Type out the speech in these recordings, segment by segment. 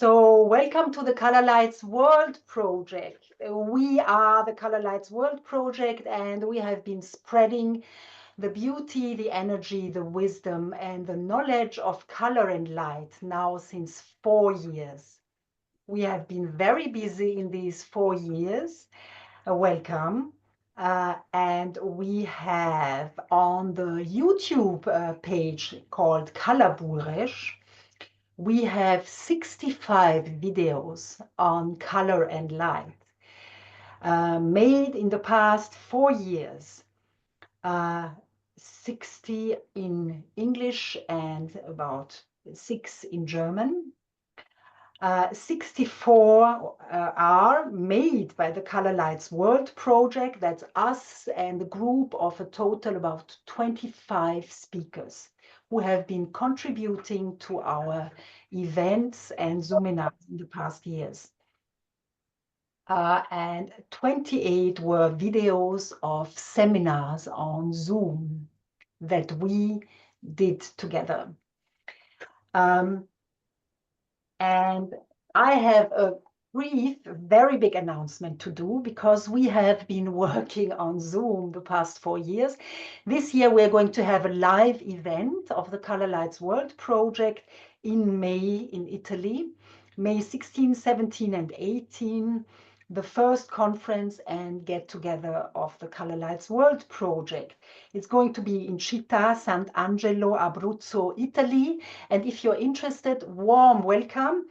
So welcome to the Color Lights World Project. We are the Color Lights World Project, and we have been spreading the beauty, the energy, the wisdom, and the knowledge of color and light now since 4 years. We have been very busy in these 4 years. Welcome. And we have on the YouTube page called color-buresch, we have 65 videos on color and light made in the past 4 years, 60 in English and about 6 in German. 64 are made by the Color Lights World Project. That's us and a group of a total about 25 speakers who have been contributing to our events and seminars in the past years. And 28 were videos of seminars on Zoom that we did together. And I have a brief, very big announcement to do because we have been working on Zoom the past 4 years. This year, we're going to have a live event of the Color Lights World Project in May in Italy, May 16, 17, and 18, the first conference and get-together of the Color Lights World Project. It's going to be in Città Sant'Angelo, Abruzzo, Italy. And if you're interested, warm welcome.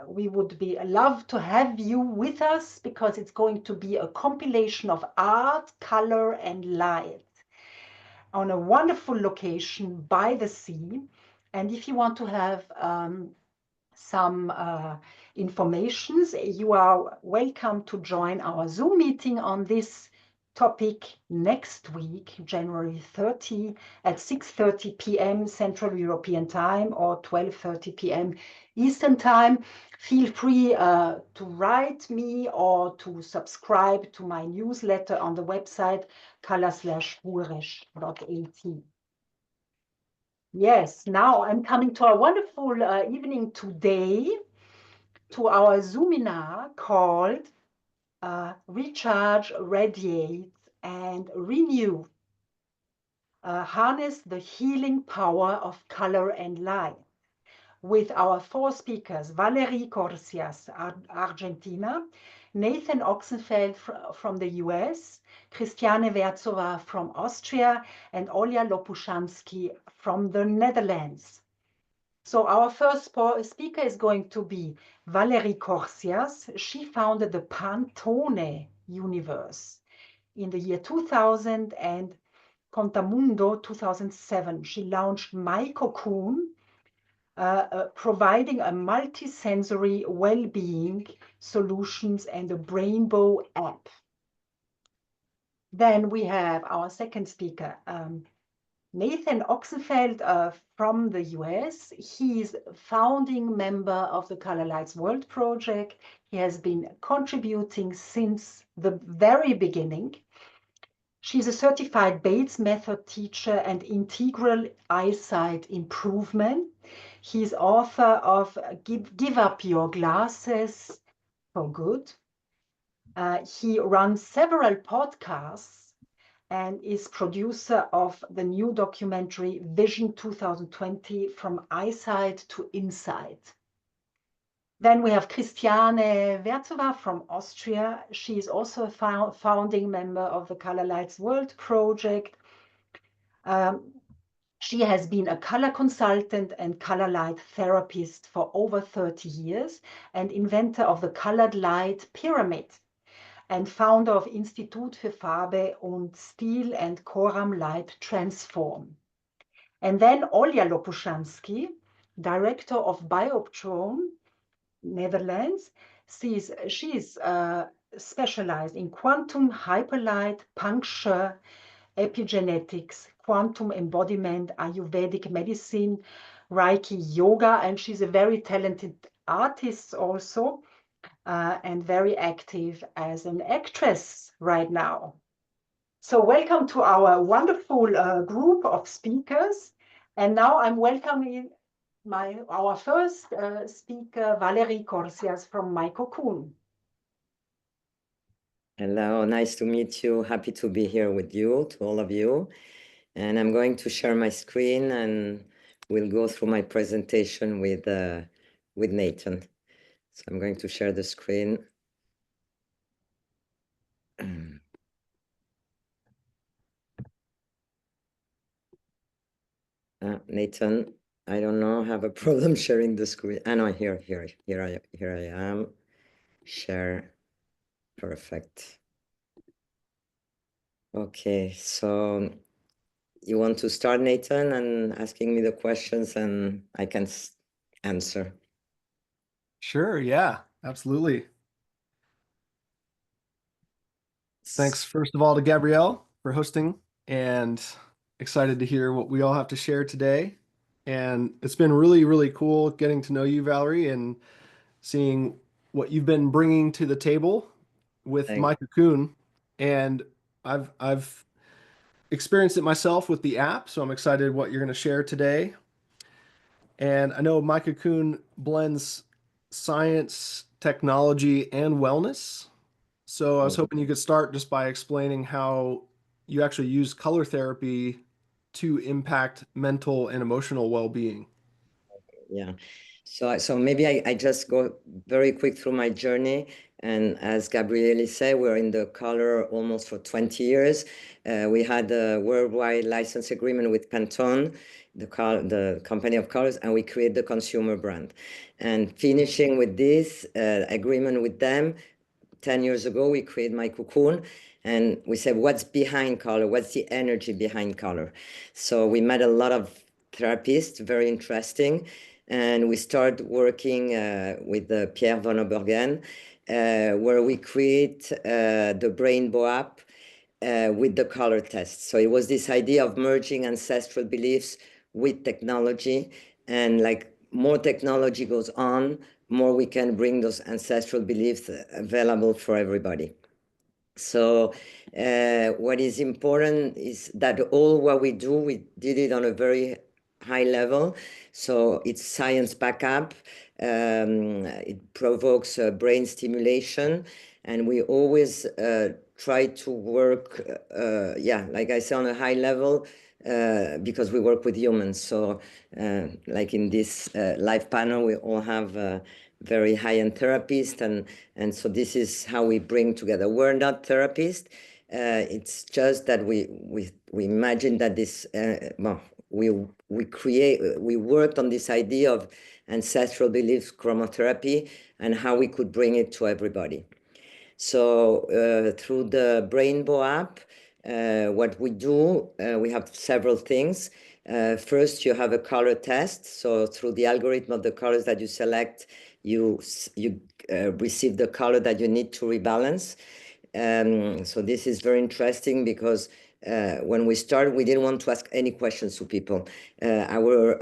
We would love to have you with us because it's going to be a compilation of art, color, and light on a wonderful location by the sea. And if you want to have some informations, you are welcome to join our Zoom meeting on this topic next week, January 30 at 6:30 p.m. Central European Time or 12:30 p.m. Eastern Time. Feel free to write me or to subscribe to my newsletter on the website color-buresch.at. Yes, now I'm coming to a wonderful evening today, to our Zoominar called Recharge, Radiate, and Renew. Harness the healing power of color and light, with our 4 speakers, Valérie Corcias, Argentina, Nathan Oxenfeld from the US, Christiane Werzowa from Austria, and Olja Lopushansky from the Netherlands. So our first speaker is going to be Valérie Corcias. She founded the Pantone universe in the year 2000 and Contamundo 2007. She launched My Cocoon, providing a multi-sensory well-being solutions and a Brainbow app. Then we have our second speaker, Nathan Oxenfeld from the US. He is a founding member of the Color Lights World Project. He has been contributing since the very beginning. She's a certified Bates method teacher and integral eyesight improvement. He's author of Give Up Your Glasses for Good. He runs several podcasts and is producer of the new documentary Vision 2020, From Eyesight to Insight. Then we have Christiane Werzowa from Austria. She is also a founding member of the Color Lights World Project. She has been a color consultant and color light therapist for over 30 years and inventor of the colored light pyramid, and founder of Institut für Farbe und Stil and Coram Light Transform. And then Olja Lopushansky, director of Bioptrone, Netherlands. She's specialized in quantum hyperlight, puncture, epigenetics, quantum embodiment, Ayurvedic medicine, Reiki yoga, and she's a very talented artist also. And very active as an actress right now. So welcome to our wonderful group of speakers. And now I'm welcoming our first speaker, Valérie Corcias from My Cocoon. Hello, nice to meet you. Happy to be here with you, to all of you. And I'm going to share my screen and we'll go through my presentation with Nathan. So I'm going to share the screen. Nathan, I don't know, I have a problem sharing the screen. I know, here I am. Share, perfect. Okay, so you want to start, Nathan, and asking me the questions and I can answer. Sure, yeah, absolutely. Thanks, first of all, to Gabrielle for hosting, and excited to hear what we all have to share today. And it's been really, really cool getting to know you, Valérie, and seeing what you've been bringing to the table with My Cocoon. And I've experienced it myself with the app, so I'm excited what you're going to share today. And I know My Cocoon blends science, technology, and wellness. So I was hoping you could start just by explaining how you actually use color therapy to impact mental and emotional well-being. Yeah. So maybe I just go very quick through my journey. And as Gabriele said, we're in the color almost for 20 years. We had a worldwide license agreement with Pantone, the company of colors, and we create the consumer brand. And finishing with this agreement with them, 10 years ago, we created My Cocoon, and we said, what's behind color? What's the energy behind color? So we met a lot of therapists, very interesting. And we started working with Pierre Van Obergen, where we create the Brainbow app with the color test. So it was this idea of merging ancestral beliefs with technology, and like more technology goes on, more we can bring those ancestral beliefs available for everybody. So what is important is that all what we do, we did it on a very high level. So it's science backup. It provokes brain stimulation. And we always try to work, like I said, on a high level, because we work with humans. So like in this live panel, we all have very high-end therapists, and so this is how we bring together. We're not therapists. It's just that we imagine that this we worked on this idea of ancestral beliefs chromotherapy and how we could bring it to everybody. So through the Brainbow app, what we do, we have several things. First, you have a color test. So through the algorithm of the colors that you select, you receive the color that you need to rebalance. So this is very interesting because when we started, we didn't want to ask any questions to people. Our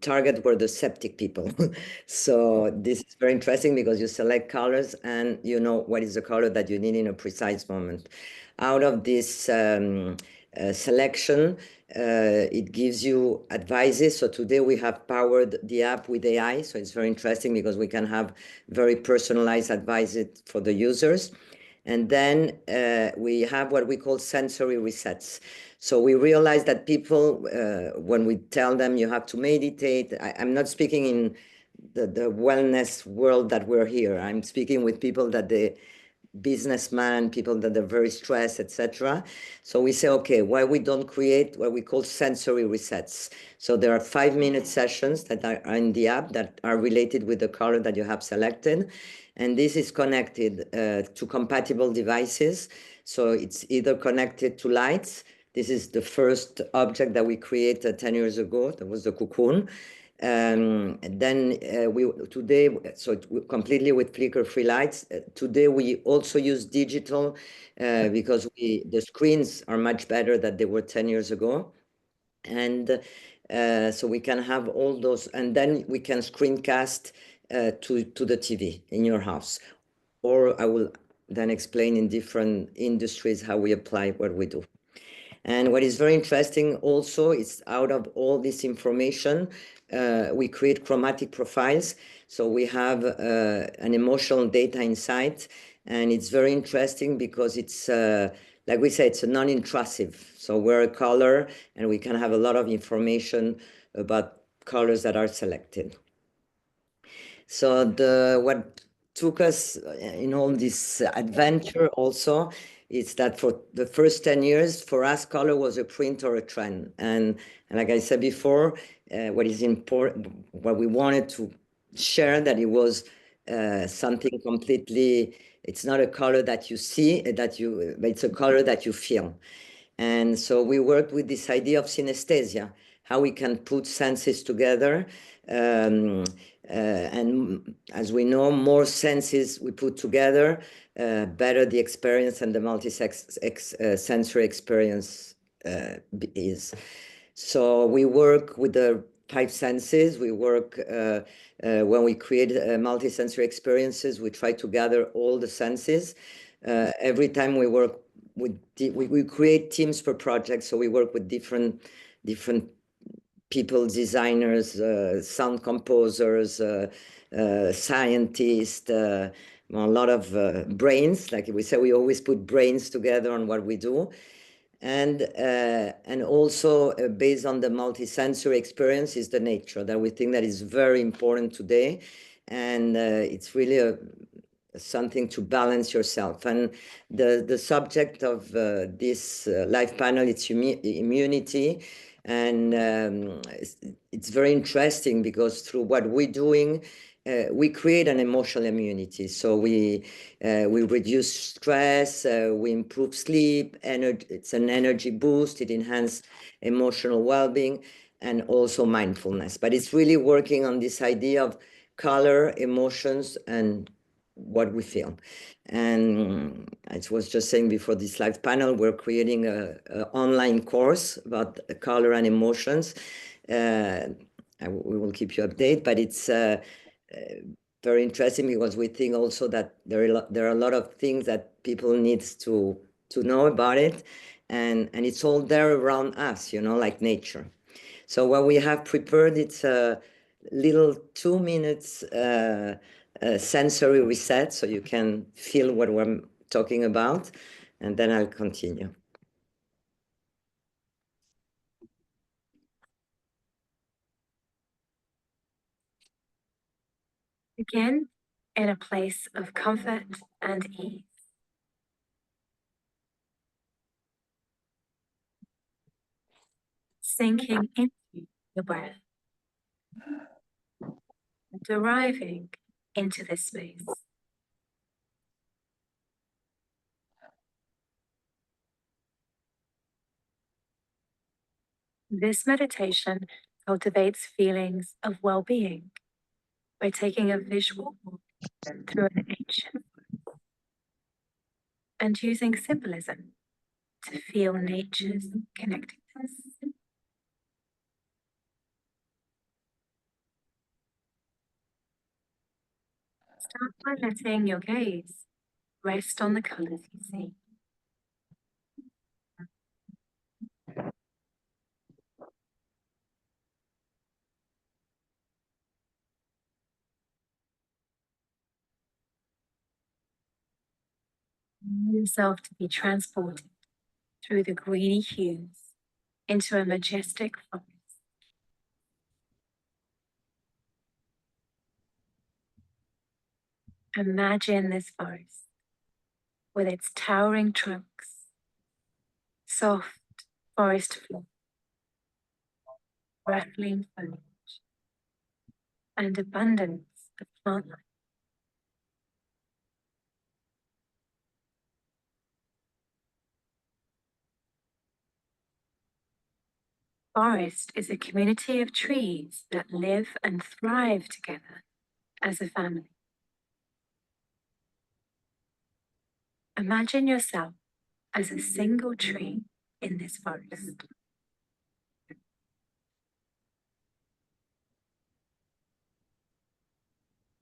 target were the septic people. So this is very interesting because you select colors and you know what is the color that you need in a precise moment. Out of this selection, it gives you advices. So today we have powered the app with AI. So it's very interesting because we can have very personalized advices for the users. And then we have what we call sensory resets. So we realize that people, when we tell them you have to meditate, I'm not speaking in the wellness world that we're here. I'm speaking with people that businessmen, people that are very stressed, etc. So we say, okay, why we don't create what we call sensory resets? So there are 5-minute sessions that are in the app that are related with the color that you have selected. And this is connected to compatible devices. So it's either connected to lights. This is the first object that we created 10 years ago. That was the cocoon. And then today, so completely with flicker-free lights. Today we also use digital because the screens are much better than they were 10 years ago. And so we can have all those, and then we can screencast to the TV in your house. Or I will then explain in different industries how we apply what we do. And what is very interesting also is out of all this information, we create chromatic profiles. So we have an emotional data inside, and it's very interesting because it's, like we say, it's a non-intrusive. So we're a color, and we can have a lot of information about colors that are selected. So what took us in all this adventure also is that for the first 10 years, for us, color was a print or a trend. And like I said before, what is important, what we wanted to share, that it was something completely, it's not a color that you see, but it's a color that you feel. And so we worked with this idea of synesthesia, how we can put senses together. And as we know, more senses we put together, better the experience and the multi-sensory experience is. So we work with the 5 senses. We work, when we create multi-sensory experiences, we try to gather all the senses. Every time we work we create teams per project, so we work with different people, designers, sound composers, scientists, a lot of brains. Like we say, we always put brains together on what we do. And also based on the multi-sensory experience is the nature that we think that is very important today. And it's really something to balance yourself. And the subject of this live panel, it's immunity. And it's very interesting because through what we're doing, we create an emotional immunity. So we reduce stress, we improve sleep, it's an energy boost, it enhances emotional well-being, and also mindfulness. But it's really working on this idea of color, emotions, and what we feel. And I was just saying before this live panel, we're creating an online course about color and emotions. We will keep you updated, but it's very interesting because we think also that there are a lot of things that people need to know about it, and it's all there around us, like nature. So what we have prepared, it's a little 2 minutes sensory reset, so you can feel what we're talking about, and then I'll continue. Begin in a place of comfort and ease. Sinking into the breath, arriving into this space. This meditation cultivates feelings of well-being by taking a visual walk through an ancient forest and using symbolism to feel nature's connectedness. Start by letting your gaze rest on the colors you see. Allow yourself to be transported through the greeny hues into a majestic forest. Imagine this forest with its towering trunks, soft forest floor, rattling foliage, and abundance of plant life. Forest is a community of trees that live and thrive together as a family. Imagine yourself as a single tree in this forest.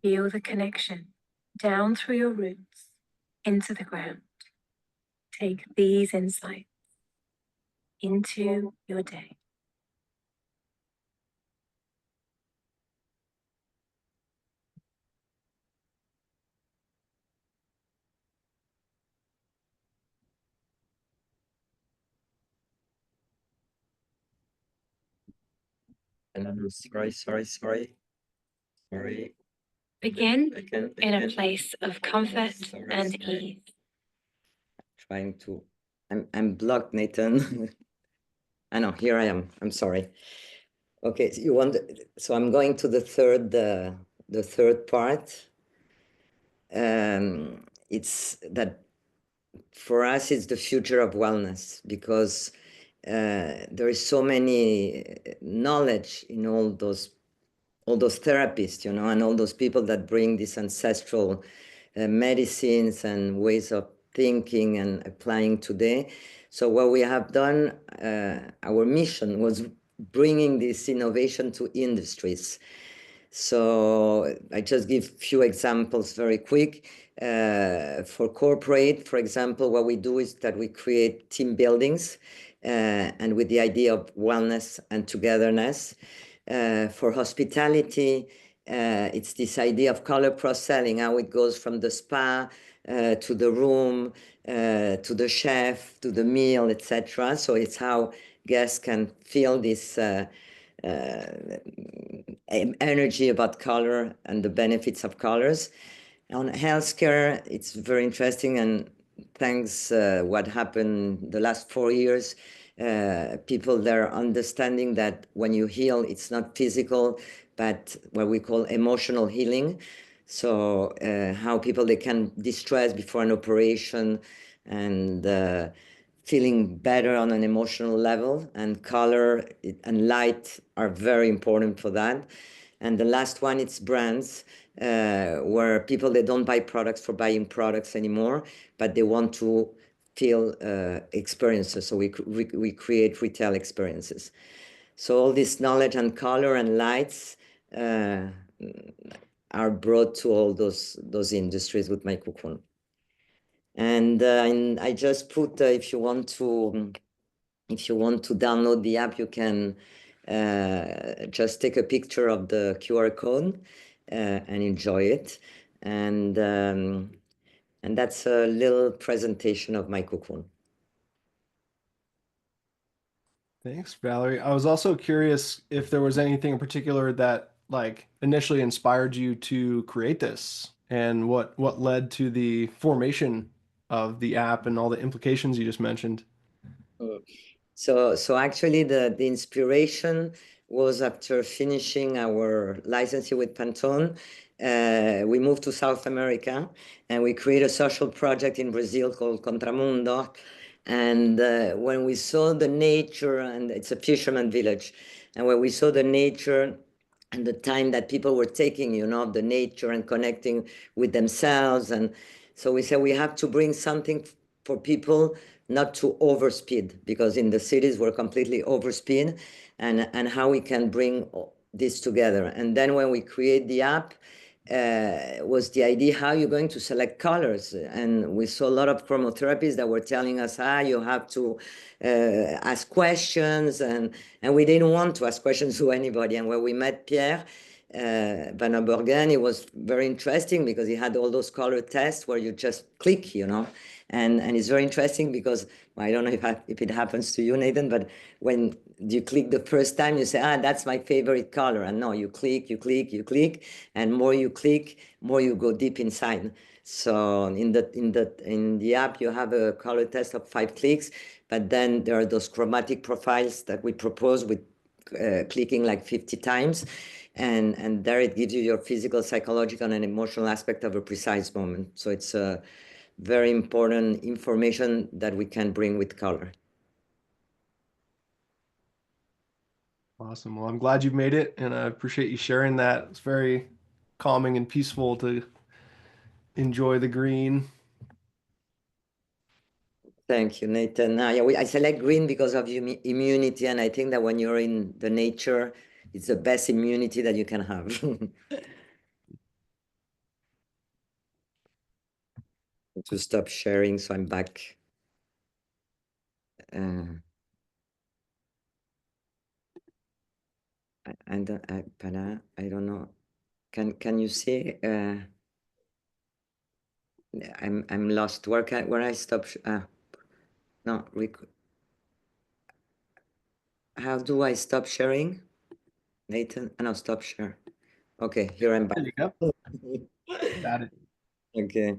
Feel the connection down through your roots into the ground. Take these insights into your day. And I'm sorry. Begin Again. in a place of comfort and ease. Trying to, I'm blocked, Nathan. I know, here I am. I'm sorry. Okay, so you want, so I'm going to the third part. It's that for us, it's the future of wellness, because there is so many knowledge in all those therapists, you know, and all those people that bring these ancestral medicines and ways of thinking and applying today. So what we have done, our mission was bringing this innovation to industries. So I just give a few examples very quick. For corporate, for example, what we do is that we create team buildings and with the idea of wellness and togetherness. For hospitality, it's this idea of color cross-selling, how it goes from the spa to the room, to the chef, to the meal, etc. So it's how guests can feel this energy about color and the benefits of colors. On healthcare, it's very interesting, and thanks what happened the last 4 years, people they're understanding that when you heal, it's not physical, but what we call emotional healing. So how people they can distress before an operation and feeling better on an emotional level, and color and light are very important for that. And the last one, it's brands, where people, they don't buy products for buying products anymore, but they want to feel experiences. So we create retail experiences. So all this knowledge and color and lights are brought to all those industries with my cocoon. And I just put, if you want to download the app, you can just take a picture of the QR code and enjoy it. And that's a little presentation of my cocoon. Thanks, Valerie. I was also curious if there was anything in particular that like initially inspired you to create this, and what led to the formation of the app and all the implications you just mentioned. So actually the inspiration was after finishing our licensing with Pantone. We moved to South America and we created a social project in Brazil called Contramundo. And when we saw the nature, and it's a fisherman village, and when we saw the nature and the time that people were taking, you know, the nature and connecting with themselves. And so we said we have to bring something for people not to overspeed, because in the cities we're completely overspeed, and how we can bring this together. And then when we create the app, was the idea how you're going to select colors. And we saw a lot of chromotherapists that were telling us, you have to ask questions, and we didn't want to ask questions to anybody. And when we met Pierre Van Bergen, it was very interesting because he had all those color tests where you just click, you know. And it's very interesting because I don't know if it happens to you, Nathan, but when you click the first time, you say, that's my favorite color. And no, you click, and more you click, more you go deep inside. So in the app, you have a color test of 5 clicks, but then there are those chromatic profiles that we propose with clicking like 50 times. And there it gives you your physical, psychological, and emotional aspect of a precise moment. So it's a very important information that we can bring with color. Awesome. Well, I'm glad you've made it, and I appreciate you sharing that. It's very calming and peaceful to enjoy the green. Thank you, Nathan. Yeah, I select green because of immunity, and I think that when you're in the nature, it's the best immunity that you can have. To stop sharing, so I'm back. I don't know. Can you see? I'm lost. Where I stop? No. How do I stop sharing? Nathan? No, stop share. Okay, here I'm back. There you go. Got it. Okay.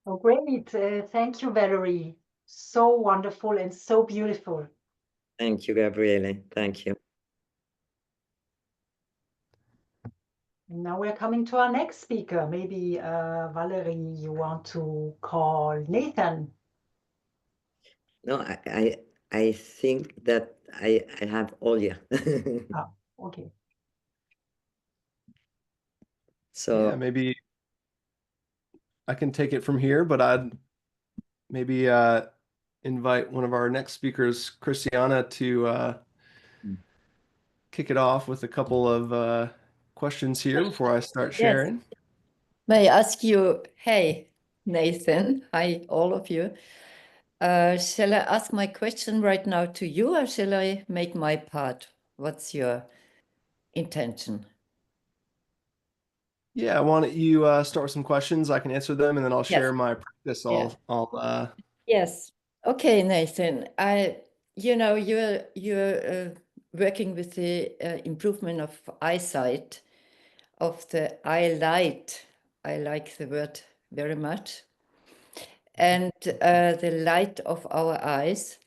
Oh, great. Thank you, Valerie. So wonderful and so beautiful. Thank you, Gabriele. Thank you. And now we're coming to our next speaker. Maybe Valerie, you want to call Nathan? No, I think that I have Olja. Ah, okay. So Yeah, maybe I can take it from here, but I'd maybe invite one of our next speakers, Christiane, to kick it off with a couple of questions here before I start sharing. May I ask you, hey, Nathan, hi, all of you. Shall I ask my question right now to you, or shall I make my part? What's your intention? Yeah, why don't you start with some questions? I can answer them, and then I'll share my practice. Yeah. I'll Yes. Okay, Nathan. You're working with the improvement of eyesight, of the eye light. I like the word very much. And the light of our eyes.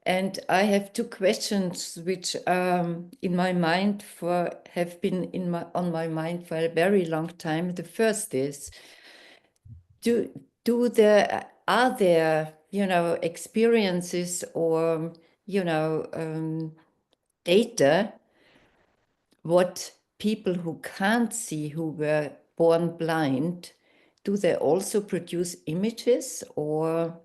And I have two questions which in my mind have been on my mind for a very long time. The first is, are there experiences or data what people who can't see, who were born blind, do they also produce images or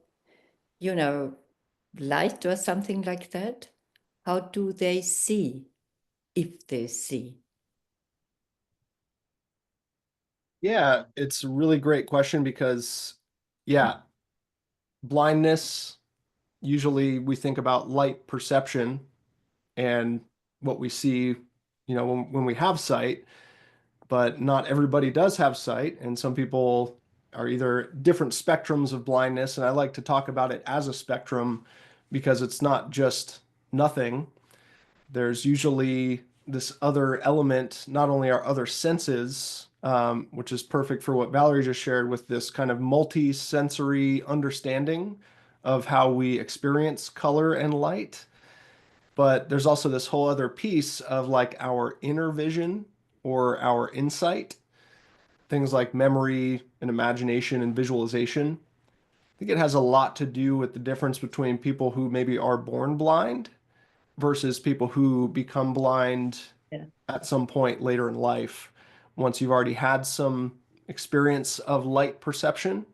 light or something like that? How do they see, if they see? Yeah, it's a really great question because, yeah, blindness, usually we think about light perception and what we see, when we have sight, but not everybody does have sight. And some people are either different spectrums of blindness. And I like to talk about it as a spectrum because it's not just nothing. There's usually this other element, not only our other senses, which is perfect for what Valerie just shared with this kind of multi-sensory understanding of how we experience color and light. But there's also this whole other piece of like our inner vision or our insight, things like memory and imagination and visualization. I think it has a lot to do with the difference between people who maybe are born blind versus people who become blind at some point later in life. Once you've already had some experience of light perception,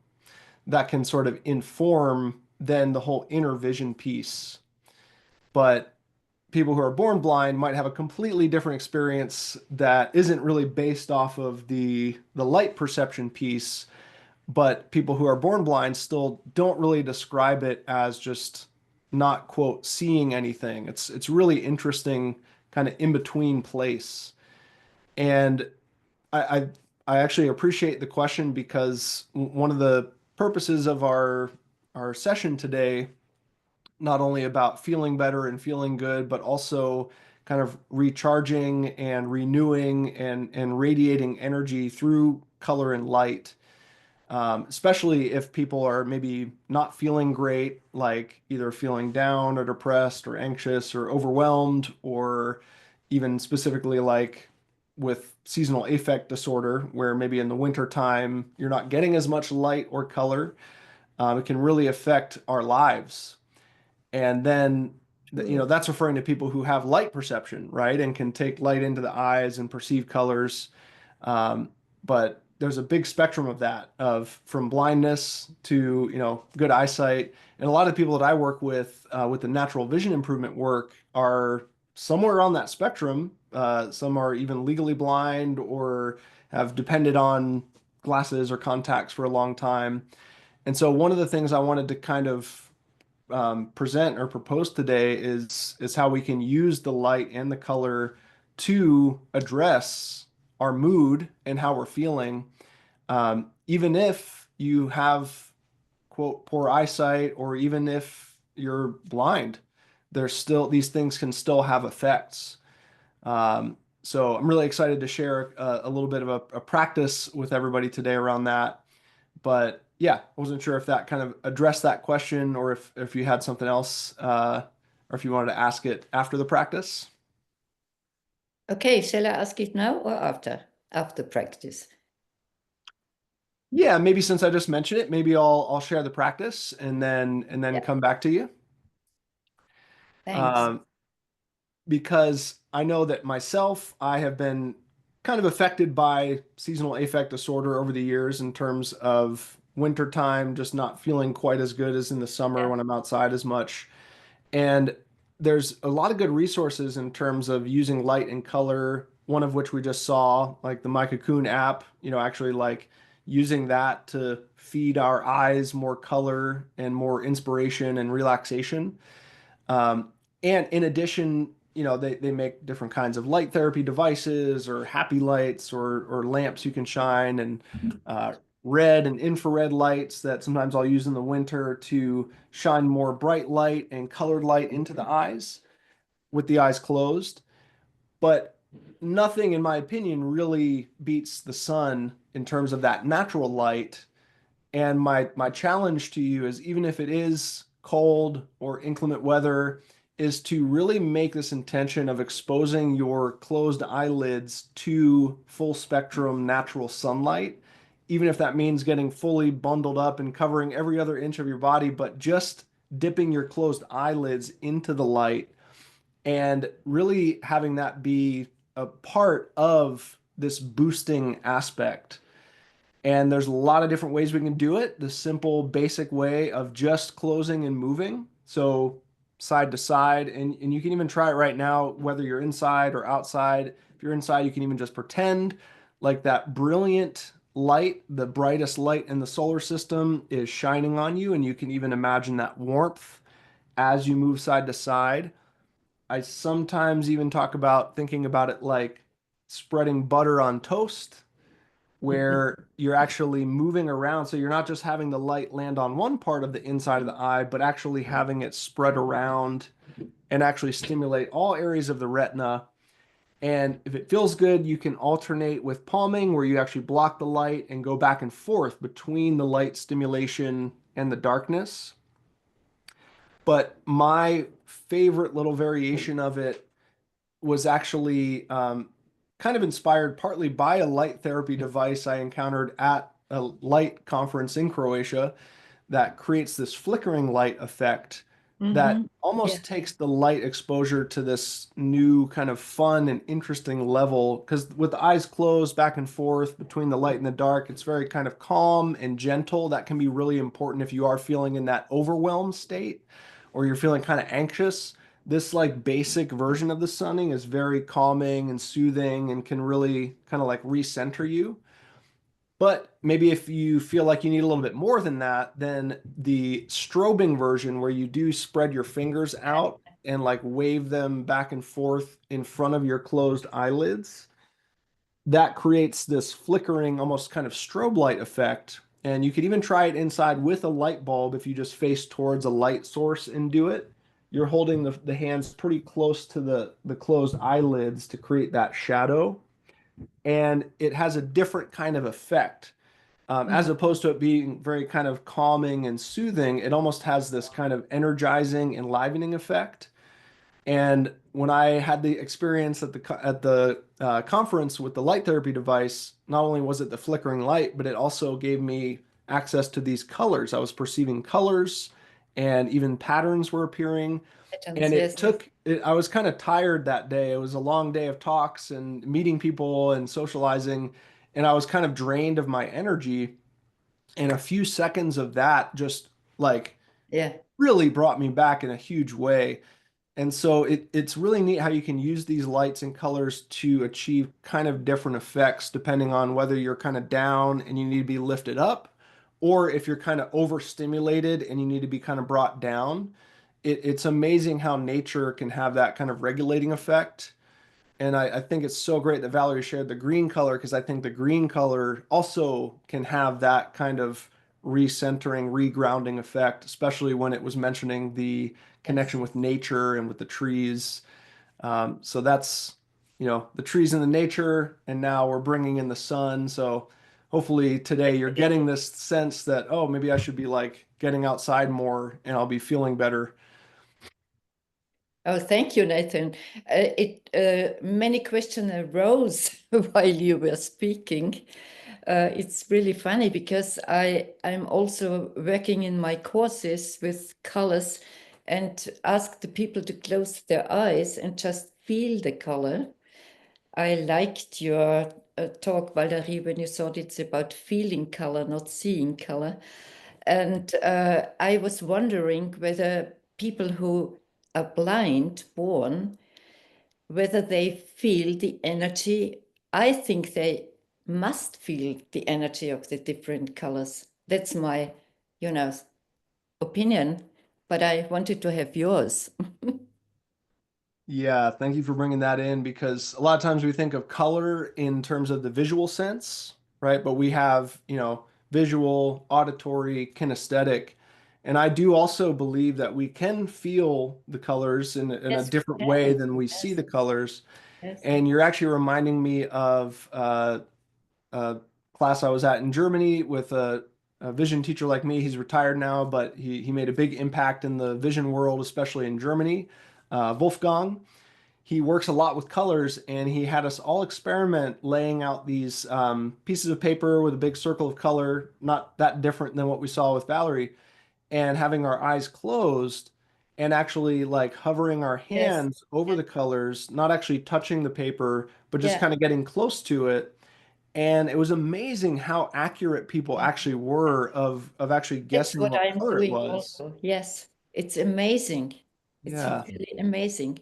that can sort of inform then the whole inner vision piece. But people who are born blind might have a completely different experience that isn't really based off of the light perception piece, but people who are born blind still don't really describe it as just not, quote, seeing anything. It's really interesting kind of in between place. And I I actually appreciate the question because one of the purposes of our session today, not only about feeling better and feeling good, but also kind of recharging and renewing and radiating energy through color and light. Especially if people are maybe not feeling great, like either feeling down or depressed or anxious or overwhelmed, or even specifically like with seasonal affect disorder, where maybe in the winter time you're not getting as much light or color. It can really affect our lives. And then, that's referring to people who have light perception, right? And can take light into the eyes and perceive colors. But there's a big spectrum of that, from blindness to, good eyesight. And a lot of people that I work with the natural vision improvement work are somewhere on that spectrum. Some are even legally blind or have depended on glasses or contacts for a long time. And so one of the things I wanted to kind of present or propose today is how we can use the light and the color to address our mood and how we're feeling. Even if you have, quote, poor eyesight, or even if you're blind, there's still, these things can still have effects. So I'm really excited to share a little bit of a practice with everybody today around that. But yeah, I wasn't sure if that kind of addressed that question, or if you had something else, or if you wanted to ask it after the practice. Okay, shall I ask it now or after practice? Yeah, maybe since I just mentioned it, maybe I'll share the practice and then Yeah. come back to you. Thanks. Because I know that myself, I have been kind of affected by seasonal affect disorder over the years, in terms of wintertime, just not feeling quite as good as in the summer when I'm outside as much. And there's a lot of good resources in terms of using light and color, one of which we just saw, like the My Cocoon app, actually like using that to feed our eyes more color and more inspiration and relaxation. And in addition, they make different kinds of light therapy devices, or happy lights, or lamps you can shine, and red and infrared lights that sometimes I'll use in the winter to shine more bright light and colored light into the eyes with the eyes closed. But nothing, in my opinion, really beats the sun in terms of that natural light. And my challenge to you is, even if it is cold or inclement weather, is to really make this intention of exposing your closed eyelids to full spectrum natural sunlight, even if that means getting fully bundled up and covering every other inch of your body, but just dipping your closed eyelids into the light, and really having that be a part of this boosting aspect. And there's a lot of different ways we can do it. The simple, basic way of just closing and moving. So side to side, and you can even try it right now, whether you're inside or outside. If you're inside, you can even just pretend like that brilliant light, the brightest light in the solar system, is shining on you. And you can even imagine that warmth as you move side to side. I sometimes even talk about thinking about it like spreading butter on toast, where you're actually moving around. So you're not just having the light land on one part of the inside of the eye, but actually having it spread around and actually stimulate all areas of the retina. And if it feels good, you can alternate with palming, where you actually block the light and go back and forth between the light stimulation and the darkness. But my favorite little variation of it was actually kind of inspired partly by a light therapy device I encountered at a light conference in Croatia, that creates this flickering light effect that almost takes the light exposure to this new kind of fun and interesting level. Because with the eyes closed back and forth between the light and the dark, it's very kind of calm and gentle. That can be really important if you are feeling in that overwhelmed state, or you're feeling kind of anxious. This like basic version of the sunning is very calming and soothing, and can really kind of like recenter you. But maybe if you feel like you need a little bit more than that, then the strobing version, where you do spread your fingers out and like wave them back and forth in front of your closed eyelids, that creates this flickering, almost kind of strobe light effect. And you could even try it inside with a light bulb. If you just face towards a light source and do it, you're holding the hands pretty close to the closed eyelids to create that shadow. And it has a different kind of effect. As opposed to it being very kind of calming and soothing, it almost has this kind of energizing, enlivening effect. And when I had the experience at the conference with the light therapy device, not only was it the flickering light, but it also gave me access to these colors. I was perceiving colors, and even patterns were appearing. And I was kind of tired that day. It was a long day of talks and meeting people and socializing, and I was kind of drained of my energy. And a few seconds of that just like really brought me back in a huge way. And so it's really neat how you can use these lights and colors to achieve kind of different effects, depending on whether you're kind of down and you need to be lifted up, or if you're kind of overstimulated and you need to be kind of brought down, it's amazing how nature can have that kind of regulating effect. And I think it's so great that Valerie shared the green color, because I think the green color also can have that kind of recentering, regrounding effect, especially when it was mentioning the connection with nature and with the trees. So that's, the trees and the nature, and now we're bringing in the sun. So hopefully today you're getting this sense that, oh, maybe I should be like getting outside more and I'll be feeling better. Oh, thank you, Nathan. Many questions arose while you were speaking. It's really funny because I'm also working in my courses with colors and ask the people to close their eyes and just feel the color. I liked your talk, Valérie, when you thought it's about feeling color, not seeing color. And I was wondering whether people who are blind, born, whether they feel the energy. I think they must feel the energy of the different colors. That's my, opinion, but I wanted to have yours. Yeah, thank you for bringing that in, because a lot of times we think of color in terms of the visual sense, right? But we have, visual, auditory, kinesthetic. And I do also believe that we can feel the colors in a Yes, different we way can. than we see the colors. Yes. And you're actually reminding me of a class I was at in Germany with a vision teacher like me. He's retired now, but he made a big impact in the vision world, especially in Germany. Wolfgang. He works a lot with colors, and he had us all experiment laying out these pieces of paper with a big circle of color, not that different than what we saw with Valerie, and having our eyes closed and actually like hovering our Yes. hands over the colors, not actually touching the paper, but just Yeah. kind of getting close to it. And it was amazing how accurate people actually were of actually That's guessing what what I'm color it doing was. also. Yes, it's amazing. It's Yeah. really amazing.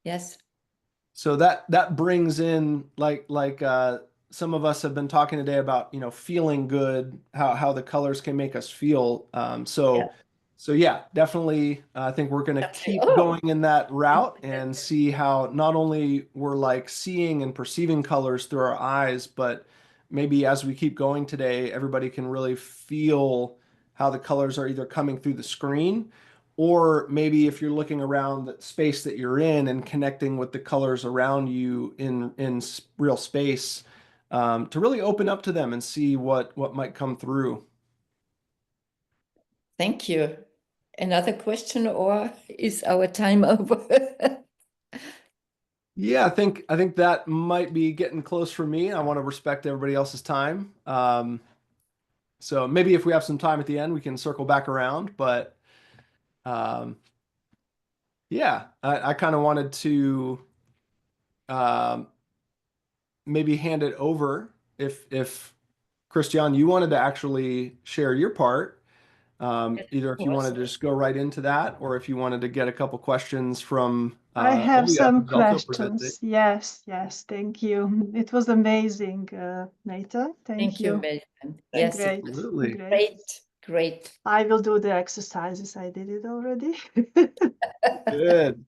Yes. So that brings in some of us have been talking today about, feeling good, how the colors can make us feel. So yeah, definitely I think we're going to keep Oh, going in that route and see how not only we're like seeing and perceiving colors through our eyes, but maybe as we keep going today, everybody can really feel how the colors are either coming through the screen, or maybe if you're looking around the space that you're in and connecting with the colors around you in real space, to really open up to them and see what might come through. thank you. Another question, or is our time over? Yeah, I think that might be getting close for me. I want to respect everybody else's time. So maybe if we have some time at the end, we can circle back around. But yeah, I kind of wanted to um, maybe hand it over if Christiane, you wanted to actually share your part, either if you wanted to just go right into that, or if you wanted to get a couple questions from I have Olja, some who's also presenting. questions. Yes, thank you. It was amazing, Nathan. Thank you, you. Nathan. Yes, Great, Absolutely. great. I will do the exercises. I did it already. Good.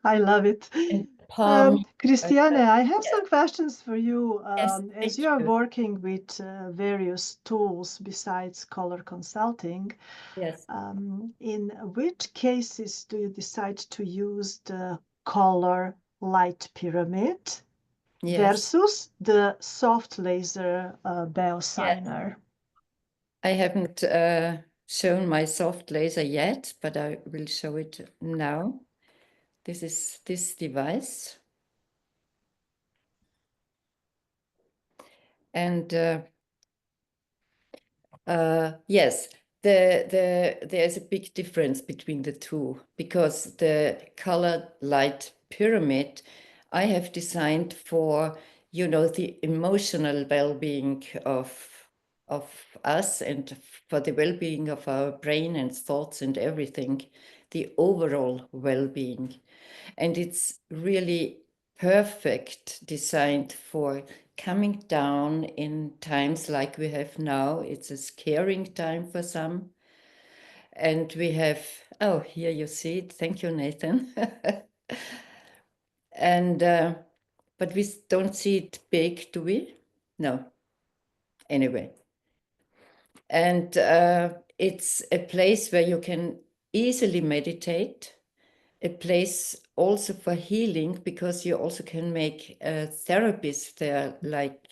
I love it. And palm. Christiane, I have Yeah. some questions for you. Yes, As thank you are you. working with various tools besides color consulting, Yes. in which cases do you decide to use the color light pyramid versus the soft laser biosiner? I haven't shown my soft laser yet, but I will show it now. This is this device. And yes, there's a big difference between the two, because the color light pyramid I have designed for, the emotional well-being of us, and for the well-being of our brain and thoughts and everything, the overall well-being. And it's really perfect designed for coming down in times like we have now. It's a scaring time for some. And we have, oh, here you see it. Thank you, Nathan. And, but we don't see it big, do we? No. Anyway. And it's a place where you can easily meditate, a place also for healing, because you also can make therapies there, like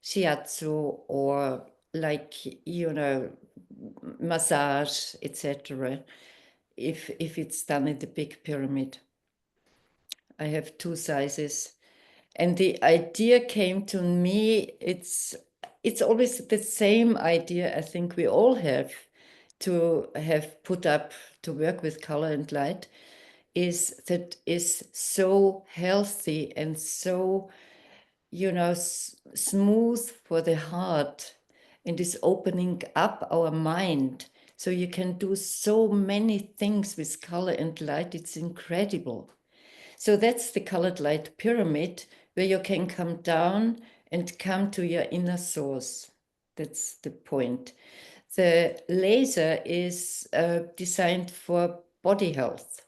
shiatsu or like, you know, massage, etc. If it's done in the big pyramid. I have 2 sizes. And the idea came to me, it's always the same idea I think we all have to have put up to work with color and light, is that is so healthy and so, you know, smooth for the heart, and is opening up our mind. So you can do so many things with color and light. It's incredible. So that's the colored light pyramid, where you can come down and come to your inner source. That's the point. The laser is designed for body health,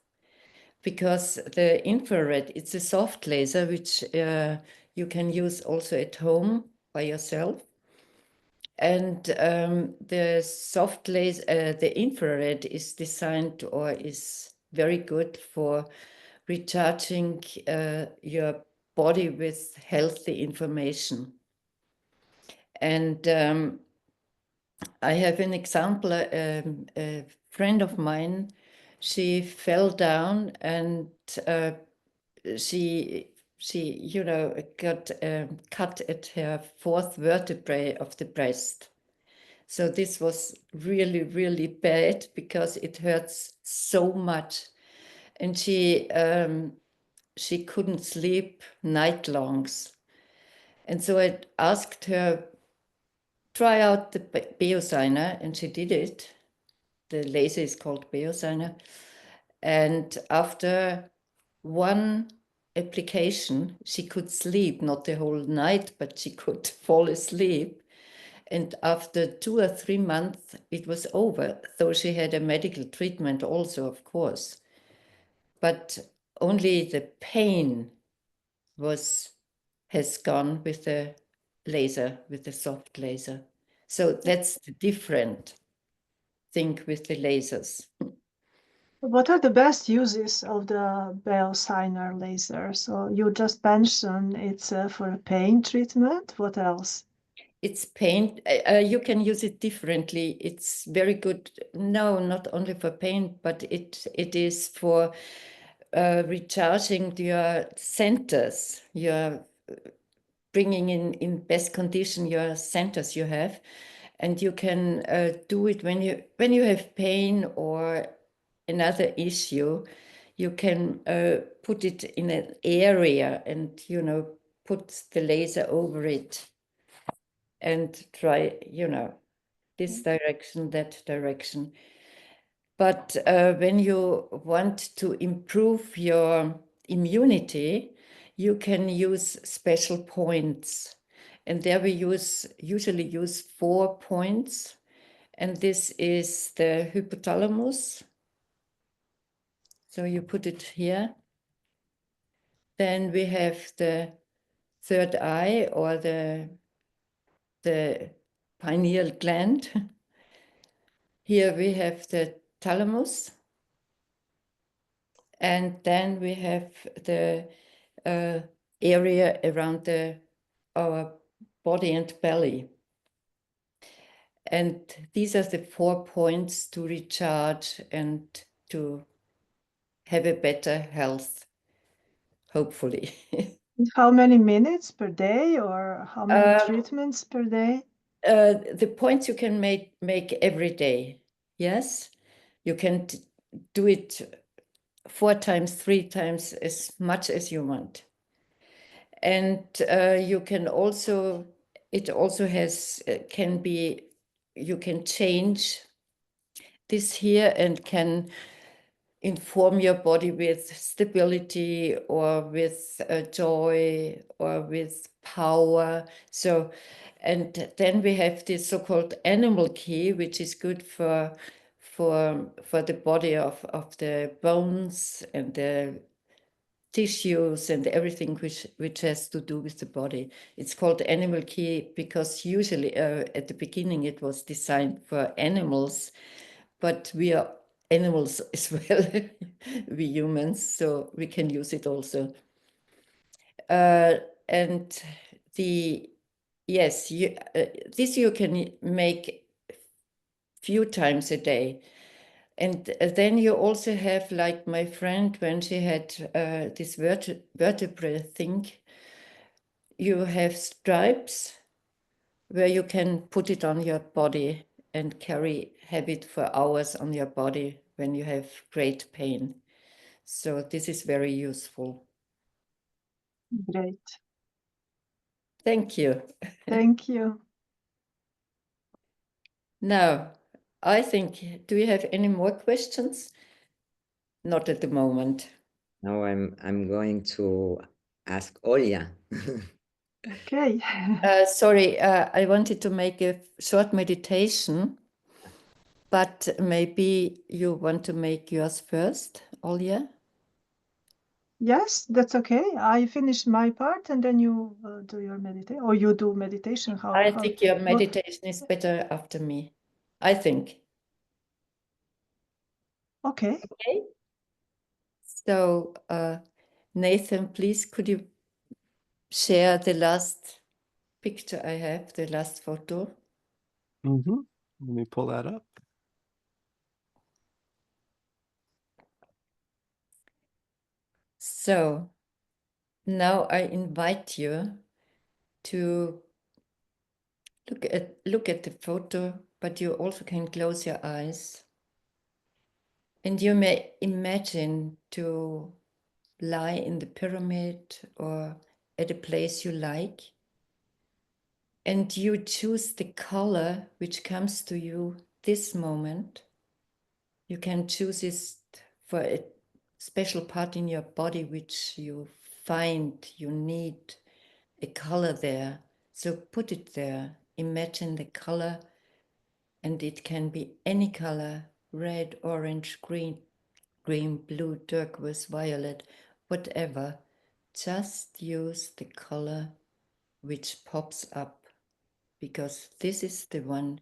because the infrared, it's a soft laser, which you can use also at home by yourself. And the soft laser, the infrared is designed, or is very good for recharging your body with healthy information. And I have an example, a friend of mine, she fell down and she you know, got cut at her 4th vertebrae of the breast. So this was really, really bad, because it hurts so much. And she couldn't sleep night longs. And so I asked her, try out the Beosigner, and she did it. The laser is called Beosigner. And after 1 application, she could sleep, not the whole night, but she could fall asleep. And after 2 or 3 months, it was over, though she had a medical treatment also, of course. But only the pain has gone with the laser, with the soft laser. So that's the different thing with the lasers. What are the best uses of the Beosigner laser? So you just mentioned it's for pain treatment. What else? It's pain. You can use it differently. It's very good. No, not only for pain, but it is for recharging your centers. You're bringing in best condition your centers you have, and you can do it when you have pain or another issue. You can put it in an area and, you know, put the laser over it and try, you know, this direction, that direction. But when you want to improve your immunity, you can use special points. And there we usually use 4 points. And this is the hypothalamus. So you put it here. Then we have the 3rd eye, or the pineal gland. Here we have the thalamus. And then we have the area around our body and belly. And these are the 4 points to recharge and to have a better health, hopefully. How many minutes per day, or how many treatments per day? The points you can make every day. Yes, you can do it 4 times, 3 times, as much as you want. And you can also, it also has, can be, you can change this here and can inform your body with stability or with joy or with power. So, and then we have this so-called animal key, which is good for the body of the bones and the tissues and everything which has to do with the body. It's called animal key because usually at the beginning it was designed for animals, but we are animals as well, we humans, so we can use it also. And this you can make few times a day. And then you also have, like my friend, when she had this vertebrae thing, you have stripes where you can put it on your body and have it for hours on your body when you have great pain. So this is very useful. Great. Thank you. Thank you. Now, I think, do you have any more questions? Not at the moment. Now I'm going to ask Olja. Okay. Sorry, I wanted to make a short meditation, but maybe you want to make yours first, Olja? Yes, that's okay. I finish my part and then you do your meditation, or you do meditation. I think your meditation is better after me. I think. Okay. Okay. So, Nathan, please, could you share the last picture I have, the last photo? Mm-hmm. Let me pull that up. So now I invite you to look at the photo, but you also can close your eyes. And you may imagine to lie in the pyramid or at a place you like. And you choose the color which comes to you this moment. You can choose it for a special part in your body which you find you need a color there. So put it there. Imagine the color, and it can be any color: red, orange, green, blue, turquoise, violet, whatever. Just use the color which pops up, because this is the one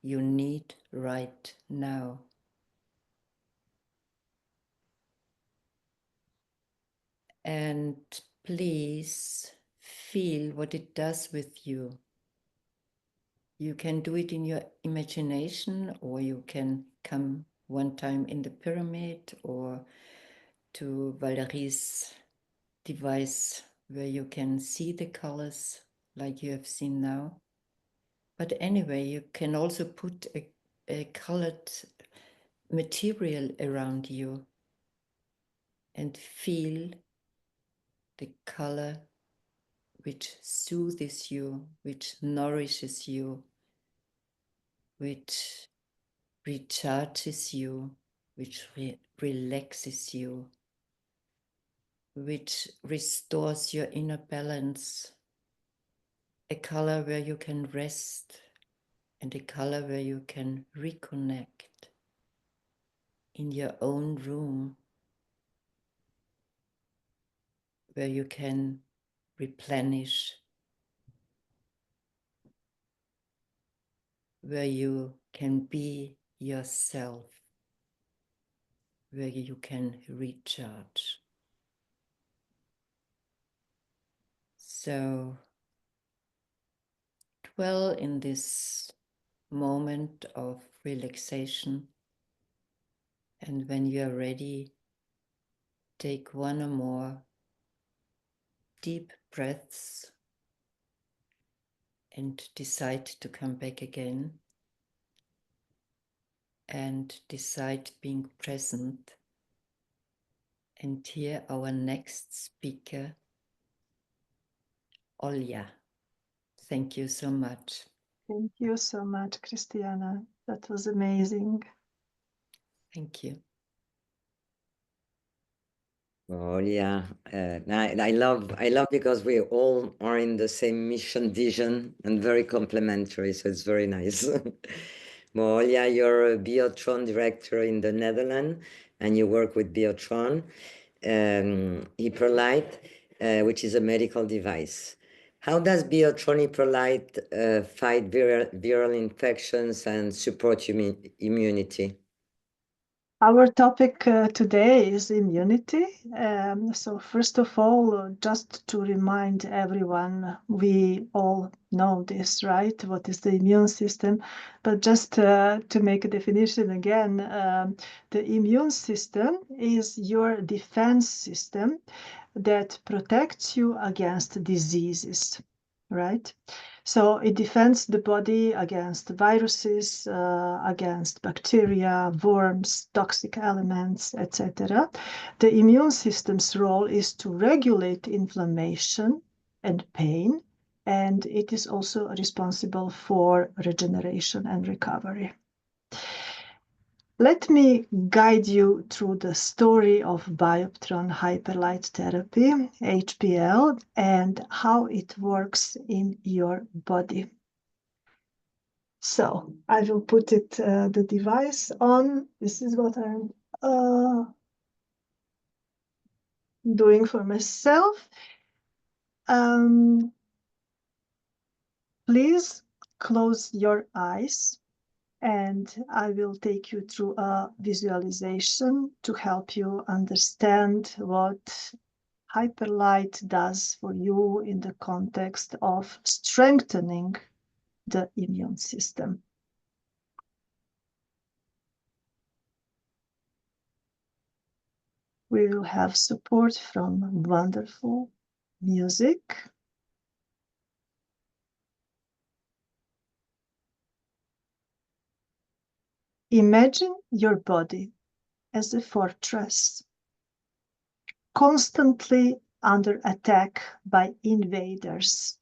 you need right now. And please feel what it does with you. You can do it in your imagination, or you can come one time in the pyramid or to Valérie's device where you can see the colors like you have seen now. But anyway, you can also put a colored material around you and feel the color which soothes you, which nourishes you, which recharges you, which relaxes you, which restores your inner balance. A color where you can rest, and a color where you can reconnect in your own room, where you can replenish, where you can be yourself, where you can recharge. So dwell in this moment of relaxation, and when you are ready, take one or more deep breaths and decide to come back again, and decide being present and hear our next speaker, Olja. Thank you so much. Thank you so much, Christiana. That was amazing. Thank you. Oh yeah, I love because we all are in the same mission vision and very complementary, so it's very nice. Well, Olja, you're a Biotron director in the Netherlands, and you work with Biotron, Hyperlight, which is a medical device. How does Biotron Hyperlight fight viral infections and support immunity? Our topic today is immunity. So first of all, just to remind everyone, we all know this, right? What is the immune system? But just to make a definition again, the immune system is your defense system that protects you against diseases, right? So it defends the body against viruses, against bacteria, worms, toxic elements, etc. The immune system's role is to regulate inflammation and pain, and it is also responsible for regeneration and recovery. Let me guide you through the story of Bioptron Hyperlight Therapy, HPL, and how it works in your body. So I will put the device on. This is what I'm doing for myself. Please close your eyes, and I will take you through a visualization to help you understand what Hyperlight does for you in the context of strengthening the immune system. We will have support from wonderful music. Imagine your body as a fortress, constantly under attack by invaders,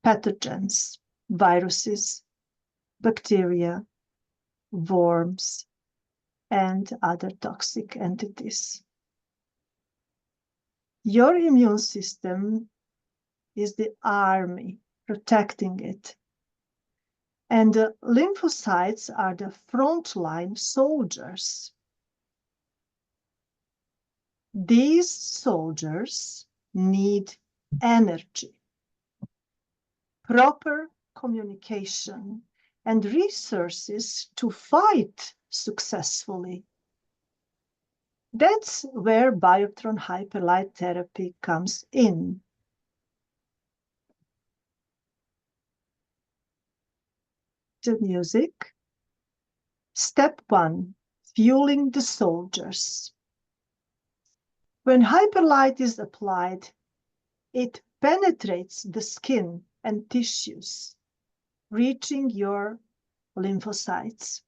pathogens, viruses, bacteria, worms, and other toxic entities. Your immune system is the army protecting it. And the lymphocytes are the frontline soldiers. These soldiers need energy, proper communication, and resources to fight successfully. That's where Bioptron Hyperlight Therapy comes in. The music. Step 1, fueling the soldiers. When Hyperlight is applied, it penetrates the skin and tissues, reaching your lymphocytes.